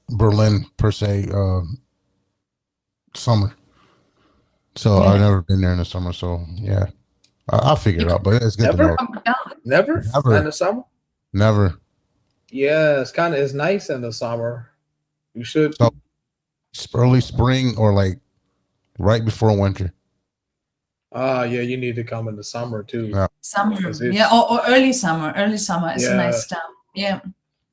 Berlin per se summer, so I've never been there in the summer. So yeah. I'll figure it out, but it's good to know. Never in the summer? Never. Yeah, it's nice in the summer. You should. So, early spring or like right before winter. Yeah, you need to come in the summer too. Yeah. Summer, or early summer. Early summer is a nice time. Yeah.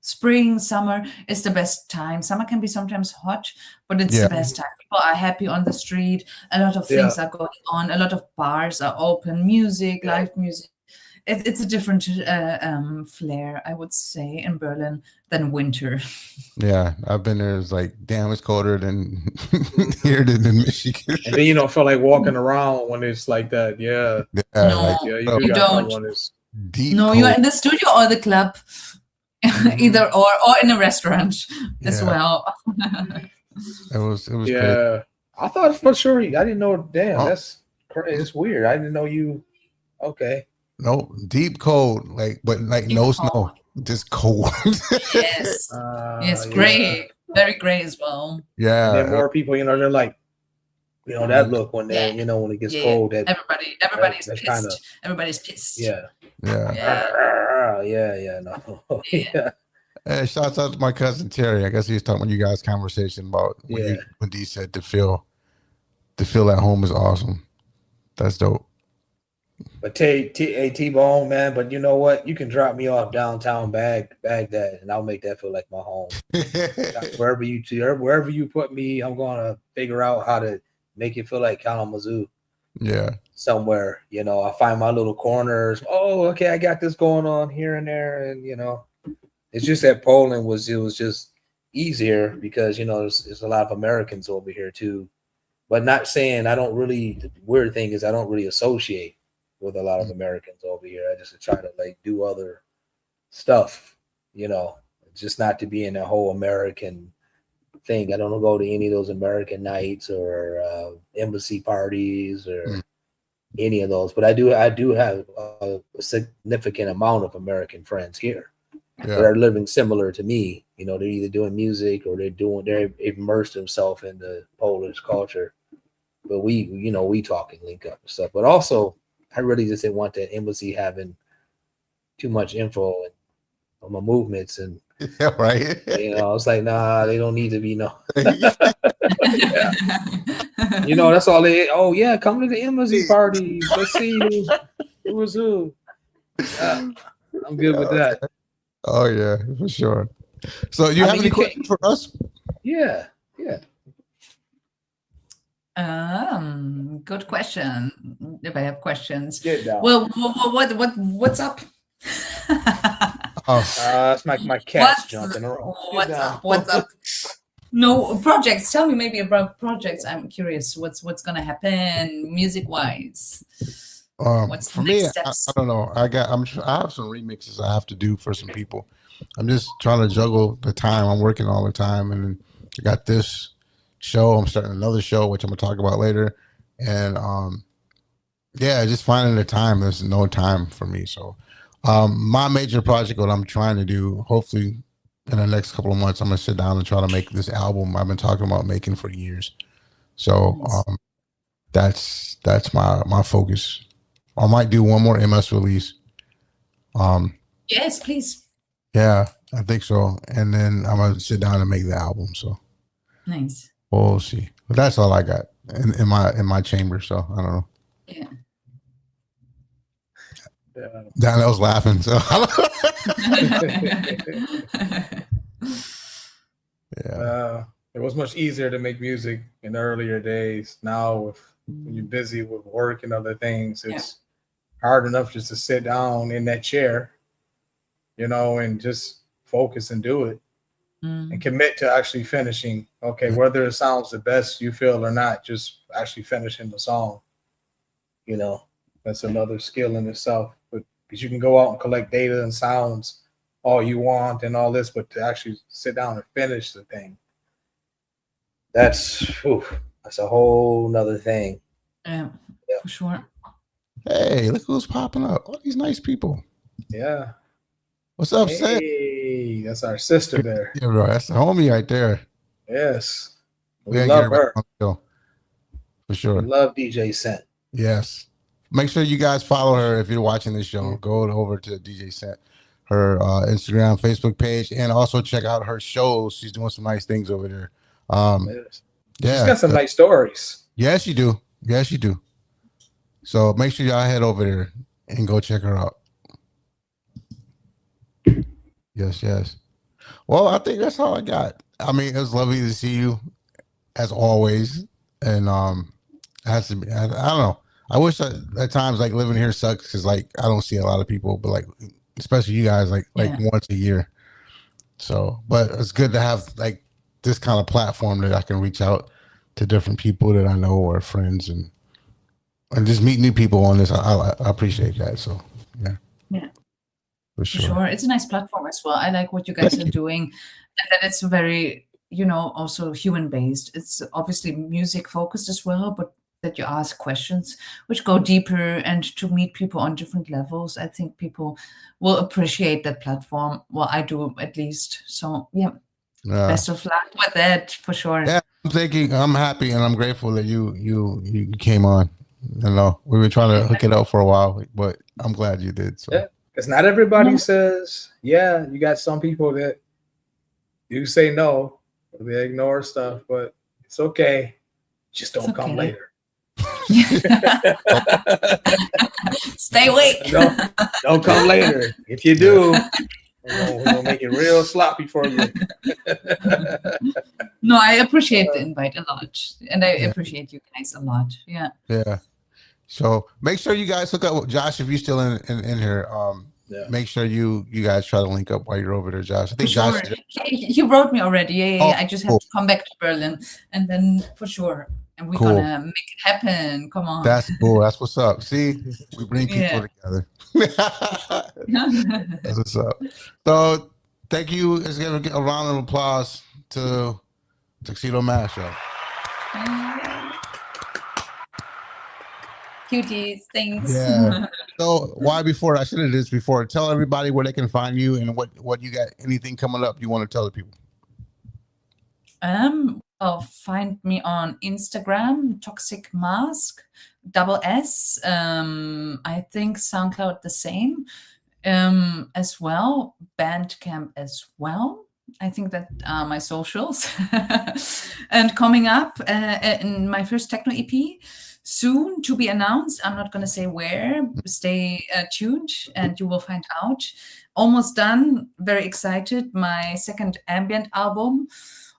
Spring, summer is the best time. Summer can be sometimes hot, but it's the best time. People are happy on the street. A lot of things are going on. A lot of bars are open. Music, live music. It's a different flair, I would say, in Berlin than winter. Yeah, I've been there. It's like, damn, it's colder than here than Michigan. And then you don't feel like walking around when it's like that. Yeah. No, you don't. You're in the studio or the club. Either or in a restaurant as well. It was crazy. I thought for sure. I didn't know. Damn, that's crazy. It's weird. I didn't know you. Okay. No, deep cold, but no snow, just cold. Yes. Yes, gray, very gray as well. Yeah. And then more people, they're like, that look when they, when it gets cold. That everybody's pissed. Everybody's pissed. Yeah. No. Hey, shouts out to my cousin Terry. I guess he was talking about you guys' conversation about when D said to feel at home is awesome. That's dope. But T-Bone, man, but you know what? You can drop me off downtown Baghdad, and I'll make that feel like my home. wherever you put me, I'm gonna figure out how to make it feel like Kalamazoo. Yeah. Somewhere, I find my little corners. Oh, okay, I got this going on here and there, and it's just that Poland was just easier because there's a lot of Americans over here too. But not saying I don't really. The weird thing is I don't really associate with a lot of Americans over here. I just try to do other stuff, just not to be in a whole American thing. I don't go to any of those American nights or embassy parties or any of those. But I do have a significant amount of American friends here that are living similar to me. They're either doing music or they're immersed themselves in the Polish culture. But we talk and link up and stuff. But also, I really just didn't want that embassy having too much info on my movements and right. It's like, nah, they don't need to be that's all they. Oh yeah, come to the embassy party. Let's see who was who. I'm good with that. Oh yeah, for sure. So you have any questions for us? Yeah. Good question. If I have questions. Well, what's up? It's my cat's jumping around. What's up? No projects. Tell me maybe about projects. I'm curious. What's gonna happen music wise? What's For the me, next steps? I don't know. I have some remixes I have to do for some people. I'm just trying to juggle the time. I'm working all the time, and then I got this show. I'm starting another show, which I'm gonna talk about later. And yeah, just finding the time. There's no time for me. So my major project, what I'm trying to do, hopefully in the next couple of months, I'm gonna sit down and try to make this album I've been talking about making for years. So Nice. that's my focus. I might do one more MS release. Yes, please. Yeah, I think so. And then I'm gonna sit down and make the album. So Nice. we'll see. But that's all I got in my chamber. So I don't know. Yeah. Donnell's laughing. So yeah. It was much easier to make music in the earlier days. Now, when you're busy with work and other things, it's hard enough just to sit down in that chair, and just focus and do it and commit to actually finishing. Okay, whether it sounds the best you feel or not, just actually finishing the song. That's another skill in itself. But because you can go out and collect data and sounds all you want and all this, but to actually sit down and finish the thing, that's a whole nother thing. Yeah, for sure. Hey, look who's popping up. All these nice people. Yeah. What's up, Seth? Hey, that's our sister there. Yeah, bro. That's the homie right there. Yes. We gotta love get her back her. on the show. For sure. We love DJ Scent. Yes. Make sure you guys follow her if you're watching this show. Go over to DJ Scent, her Instagram, Facebook page, and also check out her shows. She's doing some nice things over there. Yes. Yeah. She's got some nice stories. Yes, you do. Yes, you do. So make sure y'all head over there and go check her out. Yes. Well, I think that's all I got. I mean, it was lovely to see you as always. And it has to be, I don't know. I wish at times like living here sucks because like I don't see a lot of people, but like especially you guys like once a year. So, but it's good to have like this kind of platform that I can reach out to different people that I know or friends and just meet new people on this. I appreciate that. So yeah. For sure. It's a nice platform as well. I like what you guys are doing, and that it's very, also human based. It's obviously music focused as well, but that you ask questions which go deeper and to meet people on different levels. I think people will appreciate that platform. Well, I do at least. So best of luck with that for sure. Yeah, I'm happy and I'm grateful that you came on. We were trying to hook it up for a while, but I'm glad you did. So. Yeah, because not everybody says, you got some people that you say no, they ignore stuff, but it's okay. Just don't come later. Stay awake. Don't come later. If you do, we're gonna make it real sloppy for you. No, I appreciate the invite a lot, and I appreciate you guys a lot. Yeah. So make sure you guys hook up with Josh if you're still in here. Make sure you guys try to link up while you're over there, Josh. I think Josh. He wrote me already. Yeah. I just have to come back to Berlin, and then for sure. And we're gonna make it happen. Come on. That's cool. That's what's up. See, we bring people together. That's what's up. So thank you. Let's give a round of applause to Toxido Mask show. Cuties, thanks. Yeah. So I should have did this before. Tell everybody where they can find you and what you got. Anything coming up you want to tell the people? Find me on Instagram, Toxic Mask, SS. I think SoundCloud the same as well. Bandcamp as well. I think that are my socials. And coming up in my first techno EP, soon to be announced. I'm not going to say where. Stay tuned and you will find out. Almost done. Very excited. My second ambient album.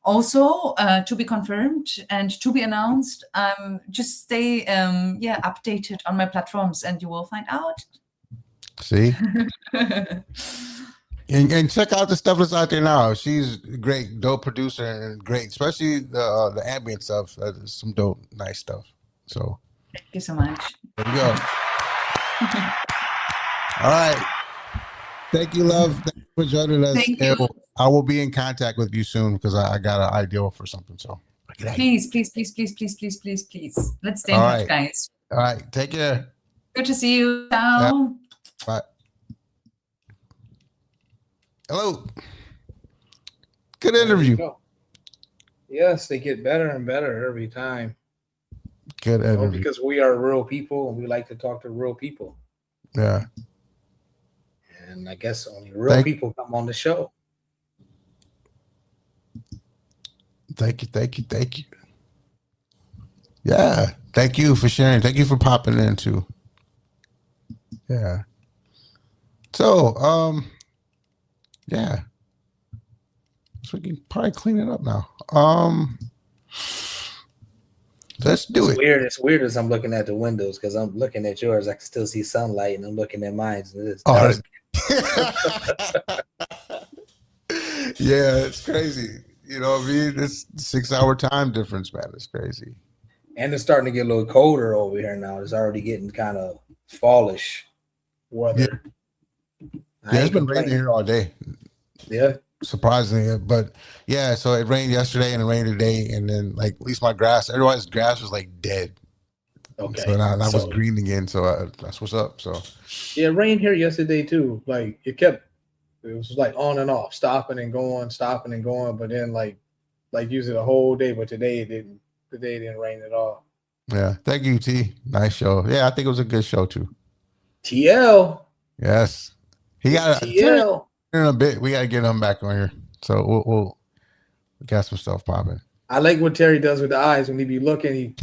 Also to be confirmed and to be announced. Just stay updated on my platforms and you will find out. See? And check out the stuff that's out there now. She's a great, dope producer and great, especially the ambient stuff. Some dope, nice stuff. So Thank you so much. there we go. All right. Thank you, love. Thank you for joining us. Thank you. I will be in contact with you soon because I got an idea for something. So Please. Let's stay in All touch, right. guys. all right, take care. Good to see you. Ciao. Bye. Hello. Good There you interview. go. Yes, they get better and better every time. Good interview. Because we are real people and we like to talk to real people. Yeah. And I guess only real people come on the show. Thank you. Yeah. Thank you for sharing. Thank you for popping in too. Yeah. So, yeah. So we can probably clean it up now. Let's do it. Weird. It's weird as I'm looking at the windows because I'm looking at yours. I can still see sunlight, and I'm looking at mine. And it's dark. Yeah, it's crazy. You know what I mean? It's 6-hour time difference, man. It's crazy. And it's starting to get a little colder over here now. It's already getting kind of fallish weather. Yeah, it's been raining here all day. Yeah. Surprisingly, but yeah, so it rained yesterday and it rained today, and then like at least my grass, everybody's grass was like dead. Okay. So now that was green again. So that's what's up. So yeah, it rained here yesterday too. Like it was like on and off, stopping and going. But then like usually the whole day. But today it didn't. Today it didn't rain at all. yeah, thank you, T. Nice show. Yeah, I think it was a good show too. TL. Yes, he got TL. in a bit. We gotta get him back on here. So we'll got some stuff popping. I like what Terry does with the eyes when he be looking.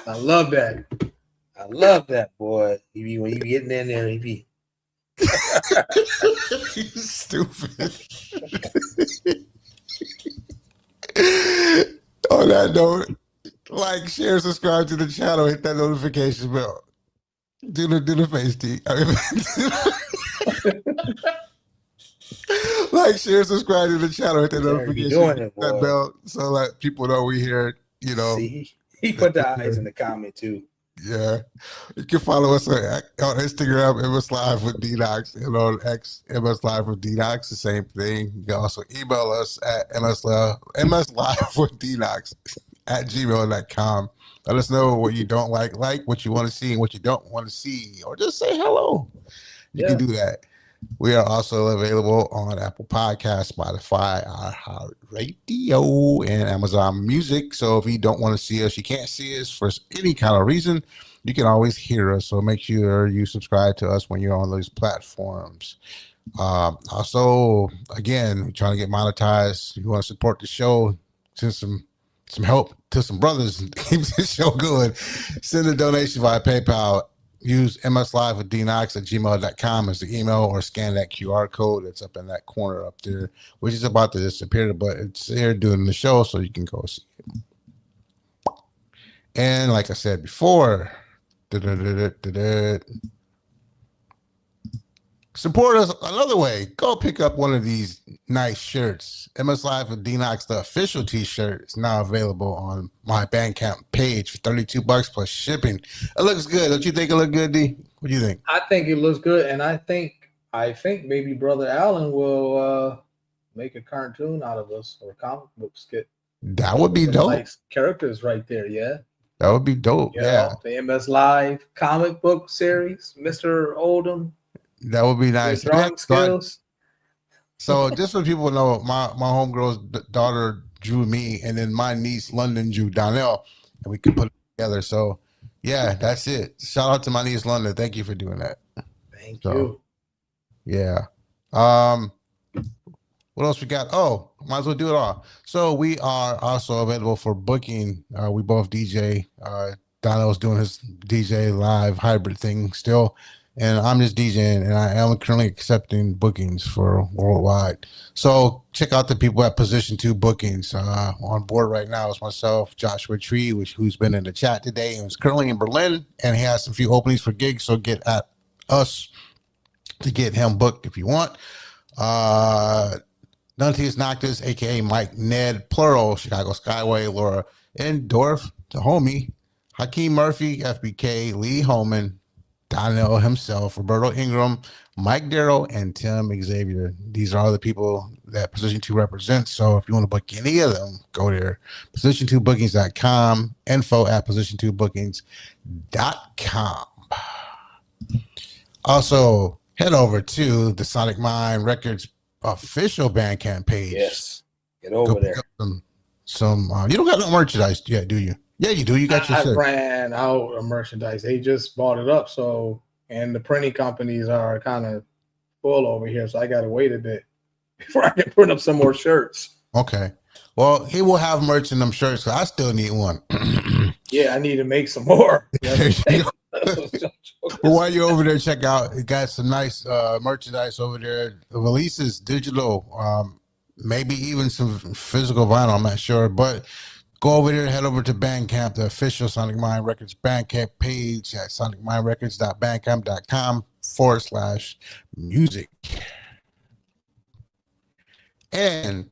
I love that. I love that, boy. When he be getting in there, he be. Stupid. On that note, like, share, subscribe to the channel, hit that notification bell. Do the face, T. Like, share, subscribe to the channel, hit that notification, that bell, so that people know we here. You know, see, he put the eyes in the comment too. Yeah, you can follow us on Instagram, MS Live with D-KNOX, and on X, MS Live with D-KNOX, the same thing. You can also email us at mslive.with-DKNOX @gmail.com. Let us know what you don't like what you want to see and what you don't want to see, or just say hello. You can do that. We are also available on Apple Podcasts, Spotify, iHeartRadio, and Amazon Music. So if you don't want to see us, you can't see us for any kind of reason, you can always hear us. So make sure you subscribe to us when you're on those platforms. Also, again, we're trying to get monetized. If you want to support the show, send some help to some brothers and keep this show going, send a donation via PayPal. Use MSLive with D-KNOX @gmail.com as the email, or scan that QR code that's up in that corner up there, which is about to disappear, but it's here doing the show, so you can go see it. And like I said before, support us another way. Go pick up one of these nice shirts. MS Live with D-KNOX, the official t-shirt, is now available on my Bandcamp page for $32 plus shipping. It looks good. Don't you think it look good, D? What do you think? I think it looks good, and I think maybe Brother Allen will make a cartoon out of us, or a comic book skit. That would be dope. Nice characters right there, yeah. That would be dope. Yeah. The MS Live comic book series, Mr. Oldham. That would be nice. Drawing skills. So just so people know, my homegirl's daughter drew me, and then my niece London drew Donnell, and we could put it together. So yeah, that's it. Shout out to my niece London. Thank you for doing that. Thank you. Yeah. What else we got? Oh, might as well do it all. So we are also available for booking. We both DJ. Donnell's doing his DJ live hybrid thing still, and I'm just DJing, and I am currently accepting bookings for worldwide. So check out the people at Position 2 Bookings. On board right now is myself, Joshua Tree, who's been in the chat today and is currently in Berlin, and he has a few openings for gigs. So get at us to get him booked if you want. Nuntius Noctis, aka Mike Ned, plural, Chicago Skyway, Laura Endorf, the homie, Hakeem Murphy, FBK, Lee Holman, Donnell himself, Roberto Ingram, Mike Darrow, and Tim Xavier. These are all the people that Position 2 represents. So if you want to book any of them, go there. Position2bookings.com, info at position2bookings.com. Also, head over to the Sonic Mind Records official Bandcamp page. Yes, get over there. Some you don't got no merchandise yet, do you? Yeah, you do. You got your shirt. I ran out of merchandise. They just bought it up, so and the printing companies are kind of full over here, so I got to wait a bit before I can print up some more shirts. Okay. Well, he will have merch in them shirts. So I still need one. Yeah, I need to make some more. But while you're over there, check out. It got some nice merchandise over there. The releases digital, maybe even some physical vinyl. I'm not sure, but go over there. Head over to Bandcamp, the official Sonic Mind Records Bandcamp page at sonicmindrecords.bandcamp.com/music. And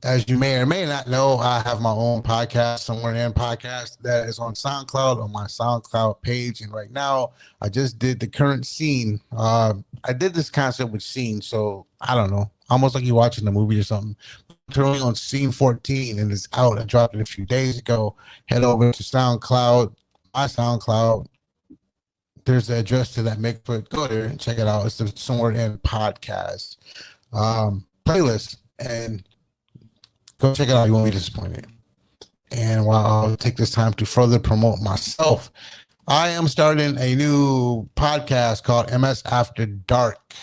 as you may or may not know, I have my own podcast, Somewhere In Podcast, that is on SoundCloud, on my SoundCloud page. And right now, I just did the current scene. I did this concept with scene, so I don't know, almost like you're watching a movie or something. Currently on scene 14, and it's out. I dropped it a few days ago. Head over to SoundCloud, my SoundCloud. There's the address to that mix, but go there and check it out. It's the Somewhere In Podcast playlist, and go check it out. You won't be disappointed. And while I'll take this time to further promote myself, I am starting a new podcast called MS After Dark.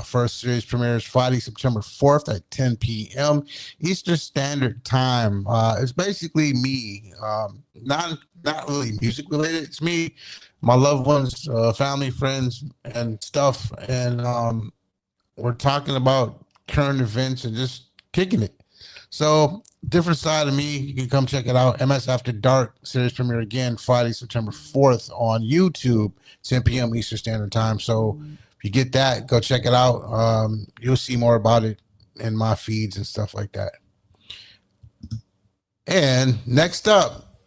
First series premieres Friday, September 4th at 10 p.m. Eastern Standard Time. It's basically me, not really music related. It's me, my loved ones, family, friends, and stuff. And we're talking about current events and just kicking it. So, different side of me. You can come check it out. MS After Dark series premiere again Friday, September 4th on YouTube, 10 p.m. Eastern Standard Time. So, if you get that, go check it out. You'll see more about it in my feeds and stuff like that. And next up,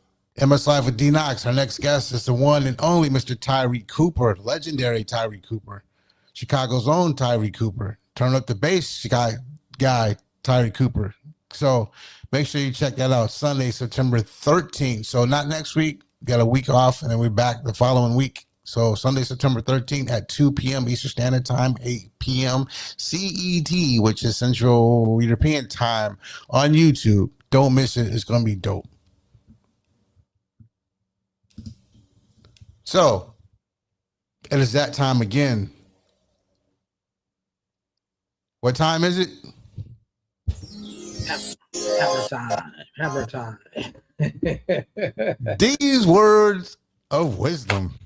MS Live with D-KNOX. Our next guest is the one and only Mr. Tyree Cooper, legendary Tyree Cooper, Chicago's own Tyree Cooper. Turn up the bass, guy Tyree Cooper. So make sure you check that out. Sunday, September 13th. So not next week. Got a week off, and then we're back the following week. So Sunday, September 13th at 2 p.m. Eastern Standard Time, 8 p.m. CET, which is Central European Time, on YouTube. Don't miss it. It's going to be dope. So it is that time again. What time is it? Hammer time. These words of wisdom.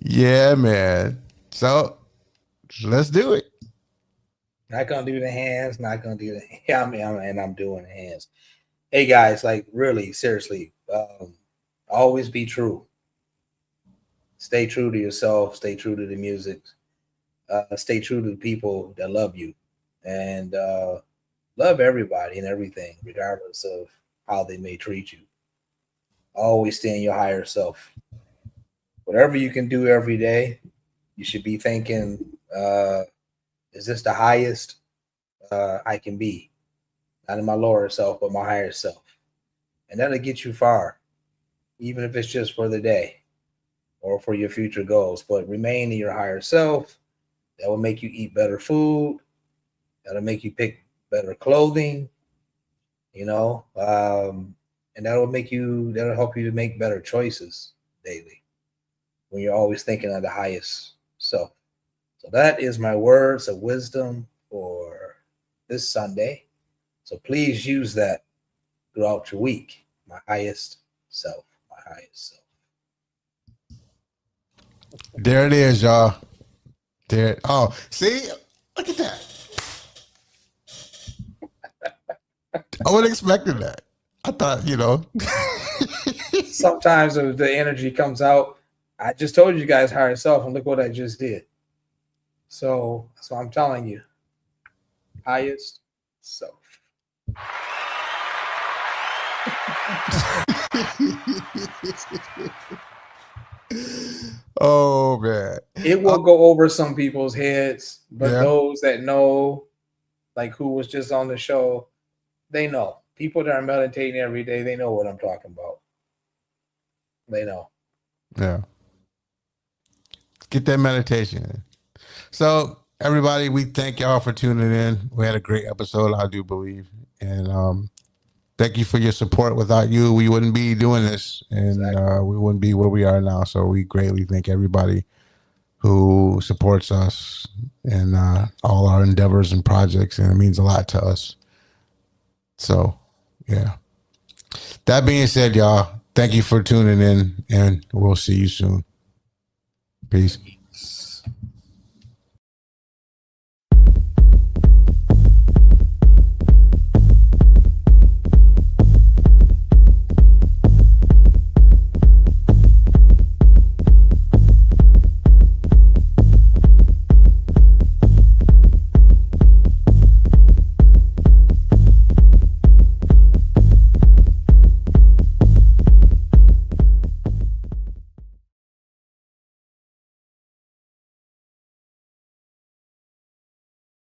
Yeah, man. So let's do it. Not gonna do the hands. Not gonna do the. Yeah, I'm doing the hands. Hey guys, like really, seriously, always be true. Stay true to yourself. Stay true to the music. Stay true to the people that love you, and love everybody and everything, regardless of how they may treat you. Always stay in your higher self. Whatever you can do every day, you should be thinking, is this the highest I can be? Not in my lower self, but my higher self. And that'll get you far, even if it's just for the day or for your future goals. But remain in your higher self. That will make you eat better food. That'll make you pick better clothing, and that'll help you to make better choices daily when you're always thinking of the highest self. So that is my words of wisdom for this Sunday. So please use that throughout your week. My highest self, my highest self. There it is, y'all. There. Oh, see, look at that. I wasn't expecting that. I thought, sometimes if the energy comes out, I just told you guys higher self, and look what I just did. So I'm telling you, highest self. Oh man, it will go over some people's heads, but Yeah. those that know, like who was just on the show, they know. People that are meditating every day, they know what I'm talking about. They know. yeah. Get that meditation in. So everybody, we thank y'all for tuning in. We had a great episode, I do believe, and thank you for your support. Without you, we wouldn't be doing this, and Exactly. we wouldn't be where we are now. So we greatly thank everybody who supports us and all our endeavors and projects, and it means a lot to us. So, yeah. That being said, y'all, thank you for tuning in, and we'll see you soon. Peace.